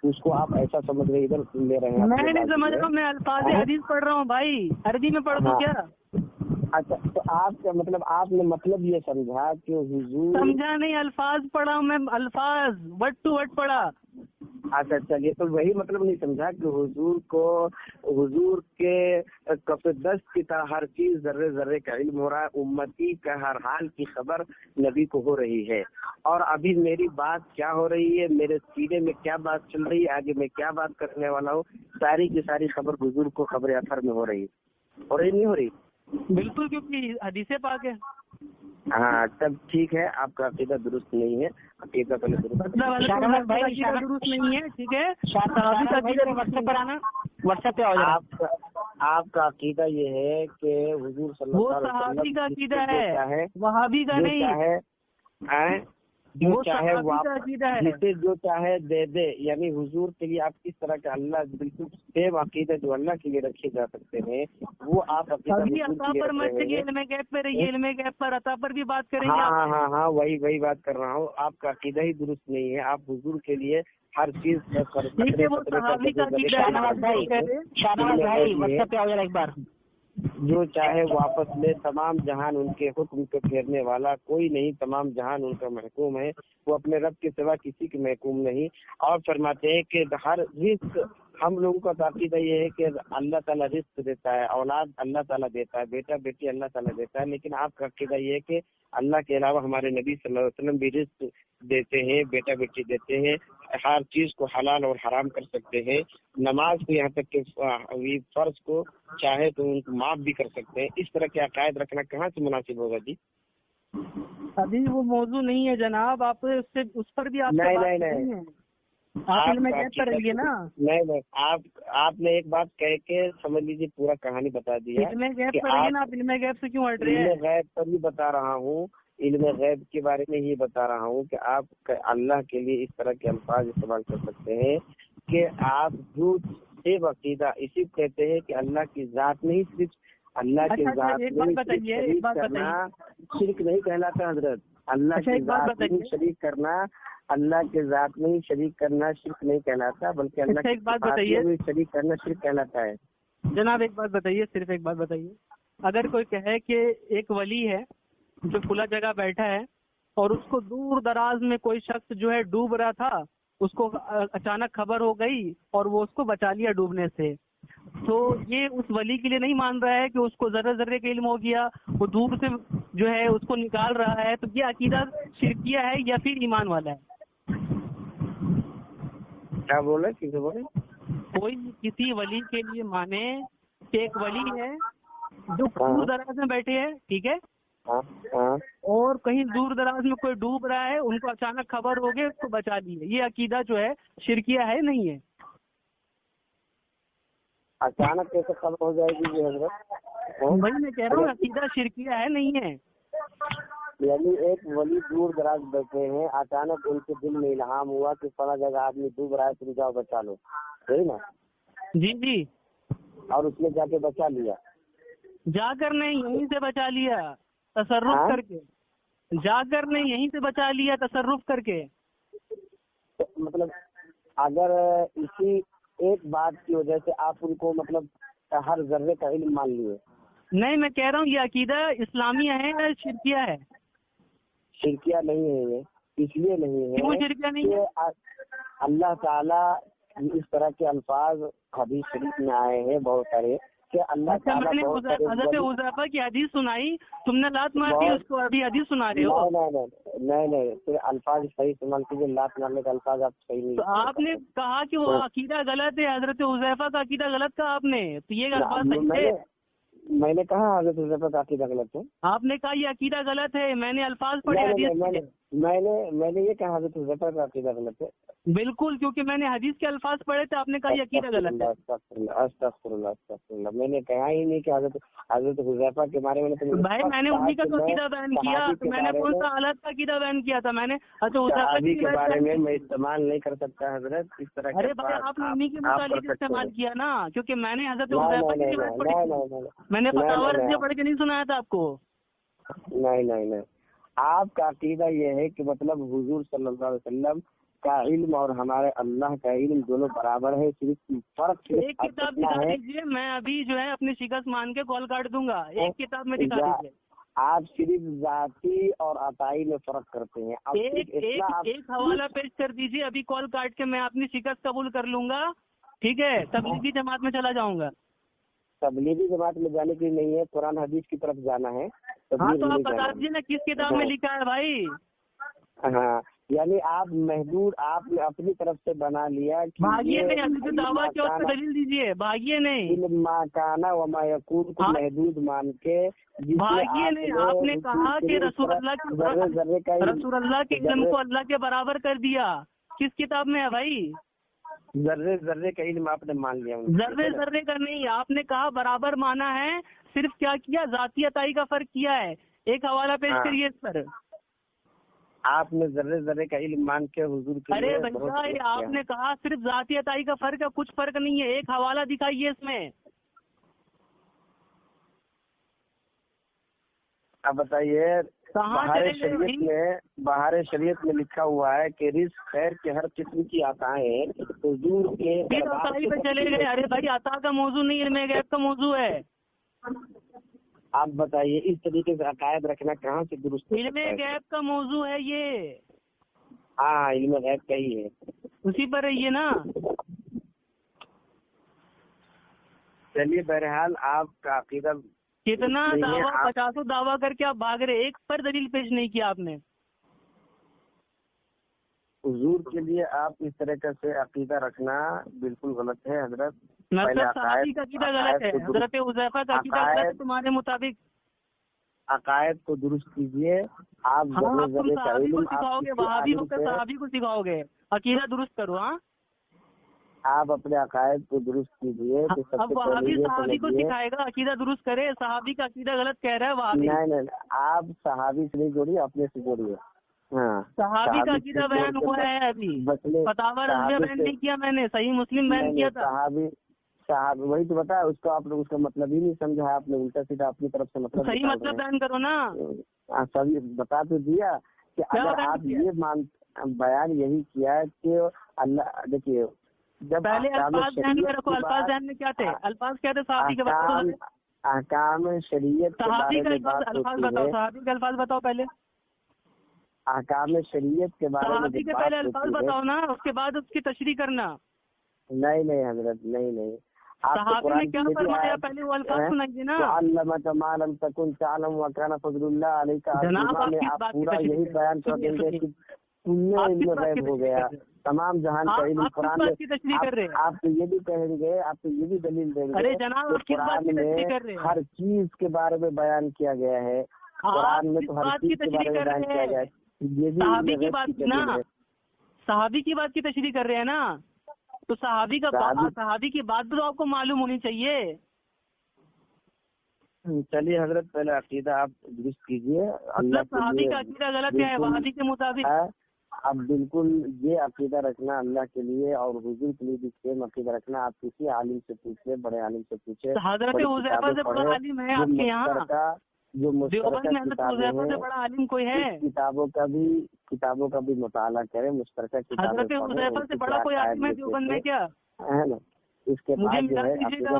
اس کو آپ ایسا سمجھ رہے ادھر لے رہے ہیں. میں نہیں سمجھ رہا ہوں, میں الفاظ حدیث پڑھ رہا ہوں بھائی, عربی میں پڑھ دوں کیا؟ اچھا تو آپ کا مطلب آپ نے مطلب یہ سمجھا کہ حضور سمجھا نہیں, الفاظ پڑھا ہوں میں, الفاظ ورڈ ٹو ورڈ پڑھا. اچھا چلیے تو وہی مطلب نہیں سمجھا کہ حضور کے کف دست کی طرح ہر چیز ذرے ذرے کا علم ہو رہا ہے, امتی کا ہر حال کی خبر نبی کو ہو رہی ہے, اور ابھی میری بات کیا ہو رہی ہے, میرے سینے میں کیا بات چل رہی ہے, آگے میں کیا بات کرنے والا ہوں, ساری کی ساری خبر حضور کو خبر اثر میں ہو رہی نہیں ہو رہی. بالکل, کیونکہ حدیث پاک ہے. ہاں تب ٹھیک ہے, آپ کا عقیدہ درست نہیں ہے, عقیدہ پہلے درست نہیں ہے. ٹھیک ہے, واٹس ایپ پہ آپ کا عقیدہ یہ ہے کہ حضور صلی اللہ علیہ وسلم کا عقیدہ ہے, وہابی کا نہیں ہے. جو چاہے جسے جو چاہے دے دے, یعنی حضور کے لیے آپ کس طرح کا اللہ بالکل سیم عقیدہ جو اللہ کے لیے رکھے جا سکتے ہیں وہ آپ عقیدہ علم غیب پر رہیے, علم غیب پر عطا پر بھی بات کریں گے. ہاں وہی بات کر رہا ہوں. آپ کا عقیدہ ہی درست نہیں ہے, آپ حضور کے لیے ہر چیز جو چاہے واپس لے, تمام جہان ان کے حکم کو پھیرنے والا کوئی نہیں, تمام جہان ان کا محکوم ہے, وہ اپنے رب کے سوا کسی کے محکوم نہیں. اور فرماتے ہیں کہ ہر رزق ہم لوگوں کا عقیدہ یہ ہے کہ اللہ تعالیٰ رزق دیتا ہے, اولاد اللہ تعالیٰ دیتا ہے, بیٹا بیٹی اللہ تعالیٰ دیتا ہے, لیکن آپ کا عقیدہ یہ ہے کہ اللہ کے علاوہ ہمارے نبی صلی اللہ علیہ وسلم بھی رزق دیتے ہیں, بیٹا بیٹی دیتے ہیں, ہر چیز کو حلال اور حرام کر سکتے ہیں, نماز کو یہاں تک کہ فرض کو چاہے تو ان کو معاف بھی کر سکتے ہیں. اس طرح کے عقائد رکھنا کہاں سے مناسب ہوگا جی؟ ابھی وہ موضوع نہیں ہے جناب, آپ اس پر بھی آپ نہیں آپ نے ایک بات کہہ کے سمجھ لیجیے پورا کہانی بتا دی ہے. آپ علم غیب سے کیوں ہٹ رہے ہیں؟ علم غیب پر بھی بتا رہا ہوں, علم غیب کے بارے میں یہ بتا رہا ہوں کہ آپ اللہ کے لیے اس طرح کے الفاظ استعمال کر سکتے ہیں کہ آپ جھوٹ سے عقیدہ اسی کہتے ہیں کہ اللہ کی ذات نہیں, صرف اللہ کی ذات شرک نہیں کہلاتا حضرت. اللہ کی ذات نہیں شریک کرنا, اللہ کے ذات میں شریک کرنا شرک نہیں کہلاتا, بلکہ اللہ کی ذات میں شریک کرنا شرک کہلاتا ہے. جناب ایک بات بتائیے, صرف ایک بات بتائیے, اگر کوئی کہے کہ ایک ولی ہے جو کھلا جگہ بیٹھا ہے اور اس کو دور دراز میں کوئی شخص جو ہے ڈوب رہا تھا, اس کو اچانک خبر ہو گئی اور وہ اس کو بچا لیا ڈوبنے سے, تو یہ اس ولی کے لیے نہیں مان رہا ہے کہ اس کو ذرے ذرے کا علم ہو گیا, وہ دور سے جو ہے اس کو نکال رہا ہے, تو یہ عقیدہ شرکیہ ہے یا پھر ایمان والا ہے؟ کیا بولے, کسے بولے؟ کوئی کسی ولی کے لیے مانے کہ ایک ولی ہے جو دور دراز میں بیٹھے ہیں, ٹھیک ہے, اور کہیں دور دراز میں کوئی ڈوب رہا ہے, ان کو اچانک خبر ہو گئی, اس کو بچا لیے, یہ عقیدہ جو ہے شرکیہ ہے نہیں ہے؟ اچانک کیسے خبر ہو جائے گی جی حضرت؟ وہی میں کہہ رہا ہوں, عقیدہ شرکیہ ہے نہیں ہے. یعنی ایک ولی دور دراز بیٹھے ہیں, اچانک ان کے دل میں الہام ہوا کہ فلاں جگہ آدمی ڈوب رہا ہے, تم جاؤ بچا لو, صحیح نا؟ جی. اور اس نے جا کے بچا لیا, جا کر نہیں یہیں سے بچا لیا تصرف کر کے, جا کر نہیں یہیں سے بچا لیا تصرف کر کے. مطلب اگر اسی ایک بات کی وجہ سے آپ ان کو مطلب ہر ذرے کا علم مان لیے؟ نہیں, میں کہہ رہا ہوں یہ عقیدہ اسلامیہ ہے یا شرکیہ ہے؟ شرکیہ نہیں ہے, یہ اس لیے نہیں ہے کیوں شرکیہ نہیں ہے؟ اللہ تعالیٰ اس طرح کے الفاظ حدیث شریف میں آئے ہیں بہت سارے کہ اللہ تعالیٰ حضرت حذیفہ کی حدیث سنائی, تم نے لات مار دی, اس کو ابھی حدیث سنا رہے ہو. نہیں الفاظ صحیح استعمال کیجیے, لات مارنے کا الفاظ آپ صحیح نہیں. تو آپ نے کہا کہ وہ عقیدہ غلط ہے, حضرت حذیفہ کا عقیدہ غلط کہا آپ نے, تو یہ الفاظ صحیح ہے؟ میں نے کہا حضرت حذیفہ کا عقیدہ غلط ہے؟ آپ نے کہا یہ عقیدہ غلط ہے، میں نے الفاظ پڑھے حدیث کے۔ میں نے یہ کہا حضرت حذیفہ کا عقیدہ غلط ہے؟ بالکل، کیونکہ میں نے حدیث کے الفاظ پڑھے تھے، آپ نے کہا یہ عقیدہ غلط ہے۔ استغفر اللہ، میں نے کہا ہی نہیں کہ حضرت حذیفہ کے بارے میں بھائی میں نے انہی کا تو عقیدہ بیان کیا، تو میں نے کون سا حالت کا عقیدہ بیان کیا تھا؟ میں نے صحابی کے بارے میں استعمال نہیں کر سکتا حضرت اس طرح۔ ارے بھائی آپ نے انہی کے متعلق استعمال کیا نا، کیونکہ میں نے حضرت حذیفہ کی روایت پڑھی، میں نے فتاوی رضیہ پڑھ کے نہیں سنایا تھا آپ کو۔ نہیں، آپ کا عقیدہ یہ ہے کہ مطلب حضور صلی اللہ علیہ وسلم کا علم اور ہمارے اللہ کا علم دونوں برابر ہے، صرف فرق ایک کتاب دکھا دیجیے، میں ابھی جو ہے اپنی شکست مان کے کال کاٹ دوں گا، ایک کتاب میں دکھا دیجیے۔ آپ صرف ذاتی اور عطائی میں فرق کرتے ہیں۔ ایک حوالہ پیش کر دیجیے، ابھی کال کاٹ کے میں اپنی شکست قبول کر لوں گا، ٹھیک ہے؟ تبلیغی جماعت میں چلا جاؤں گا۔ تبلیغی جماعت میں جانے کی نہیں ہے، قرآن حدیث کی طرف جانا ہے۔ ہاں تو آپ بتا دیجیے نا کس کتاب میں لکھا ہے بھائی۔ ہاں یعنی آپ محدود، آپ نے اپنی طرف سے بنا لیا۔ بھاگیے نہیں، دعویٰ کی اور دلیل دیجیے، بھاگیے نہیں، ما کانا وما یکون کو محدود مان کے بھاگیے نہیں۔ آپ نے کہا کہ رسول اللہ کے علم کو اللہ کے برابر کر دیا، کس کتاب میں ہے بھائی؟ ذرے کا علم آپ نے مان لیا۔ ذرے کا نہیں، آپ نے کہا برابر مانا ہے، صرف کیا کیا؟ ذاتی عطائی کا فرق کیا ہے۔ ایک حوالہ پیش کریے اس پر۔ آپ نے ذرے کا علم مان کے حضور کے ارے بھیا آپ نے کہا صرف ذاتی عطائی کا فرق ہے، کچھ فرق نہیں ہے، ایک حوالہ دکھائیے اس میں۔ اب بتائیے، بہار شریعت میں لکھا ہوا ہے کہ رزق خیر کے ہر قسم کی عطائیں حضور کے عطائی پہ چلے گئے۔ ارے بھائی عطا کا موضوع نہیں، علم غیب کا موضوع ہے۔ آپ بتائیے اس طریقے سے عقائد رکھنا کہاں سے درست؟ علم غیب کا موضوع ہے یہ۔ ہاں علم غیب کا ہی ہے، اسی پر رہیے نا۔ چلیے بہرحال آپ کا عقیدہ کتنا دعویٰ، 50 دعویٰ کر کے آپ بھاگ رہے، ایک پر دلیل پیش نہیں کیا آپ نے۔ حضور کے لیے آپ اس طرح کا سے عقیدہ رکھنا بالکل غلط ہے حضرت۔ صحابی کا عقیدہ غلط ہے، حضرت حذیفہ کا عقیدہ غلط ہے تمہارے مطابق۔ عقائد کو درست کیجیے۔ آپ صحابی کو سکھاؤ گے، وہابی ہو کر صحابی کو سکھاؤ گے، عقیدہ درست کرو۔ ہاں آپ اپنے عقائد کو درست کیجیے۔ اب وہابی صحابی کو سکھائے گا عقیدہ درست کرے، صحابی کا عقیدہ غلط کہہ رہا ہے وہابی۔ نہیں، آپ صحابی سے نہیں جوڑیے، اپنے سے جوڑیے۔ ہاں صحابی کا عقیدہ بیان ہوا ہے، ابھی فتاوی رضیہ بیان نہیں کیا میں نے، صحیح مسلم بیان کیا تھا۔ صحابی وہی تو بتا، اس کو آپ نے اس کا مطلب ہی نہیں سمجھا، آپ نے الٹا سیدھا اپنی طرف سے مطلب صحیح مطلب بیان کرو نا۔ سبھی بتا تو دیا کہ اگر آپ یہ بیان یہی کیا کہ اللہ، دیکھیے جب پہلے الفاظ ذہن میں رکھو، الفاظ ذہن میں کیا تھے؟ الفاظ کیا تھے صحابی کے بارے میں؟ احکام شریعت کے بارے میں بات الفاظ بتاؤ، صحابی کے الفاظ بتاؤ پہلے۔ احکام شریعت کے بارے میں صحابی کے پہلے الفاظ بتاؤ نا، اس کے بعد اس کی تشریح کرنا۔ نہیں حضرت، نہیں۔ صحابی نے کیا فرمایا پہلے وہ الفاظ سنائیے نا۔ علمک ما لم تکن تعلم وکان فضل اللہ علیک عظیما میں آپ پورا یہی بیان کر دیں گے کہ تمہیں علم غیب ہو گیا، تمام جہان کا علم قرآن میں۔ آپ تو یہ بھی کہیں گے، آپ تو یہ بھی دلیل دیں گے کہ قرآن میں ہر چیز کے بارے میں بیان کیا گیا ہے، قرآن میں تو ہر چیز کے بارے میں بیان کیا گیا ہے۔ یہ بھی صحابی کی بات نا، صحابی کی بات کی تشریح کر رہے ہیں نا، تو صحابی کی بات بھی تو آپ کو معلوم ہونی چاہیے۔ چلیے حضرت پہلے عقیدہ آپ درست کیجیے۔ اللہ صحابی کا عقیدہ غلط ہے وہابی کے مطابق۔ اب بالکل یہ عقیدہ رکھنا اللہ کے لیے اور حضور کے لیے بھی سیم عقیدہ رکھنا، آپ کسی عالم سے پوچھے، بڑے عالم سے پوچھے۔ حضرت حذیفہ سے بڑا عالم ہے آپ کے یہاں؟ جو مشترکہ کتابیں ہیں، بڑا عالم کوئی ہے؟ کتابوں کا بھی مطالعہ کریں، مشترکہ کتابیں حضرت حذیفہ سے بڑا کوئی عالم ہے دیوبند میں کیا؟ ہے نا؟ اس کے بعد جو ہے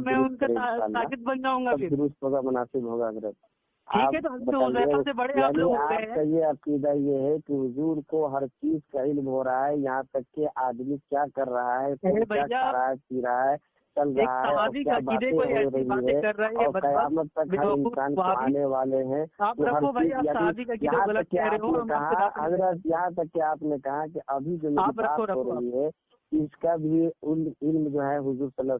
میں ان کا ساکت بن جاؤں گا، درست ہوگا، مناسب ہوگا حضرت۔ ٹھیک ہے، تو حذیفہ سے بڑے آپ لوگ آپ کا یہ عقیدہ یہ ہے کہ حضور کو ہر چیز کا علم ہو رہا ہے، یہاں تک کہ آدمی کیا کر رہا ہے، کیا کھا رہا ہے، پی رہا ہے، چل رہا ہے، اور کیا باتیں ہو رہی ہے، اور قیامت تک ہر انسان کو آنے والے ہیں۔ حضرت یہاں تک کہ آپ نے کہا کہ ابھی جو بات ہو رہی ہے اس کا بھی علم جو ہے حضور صلی اللہ علیہ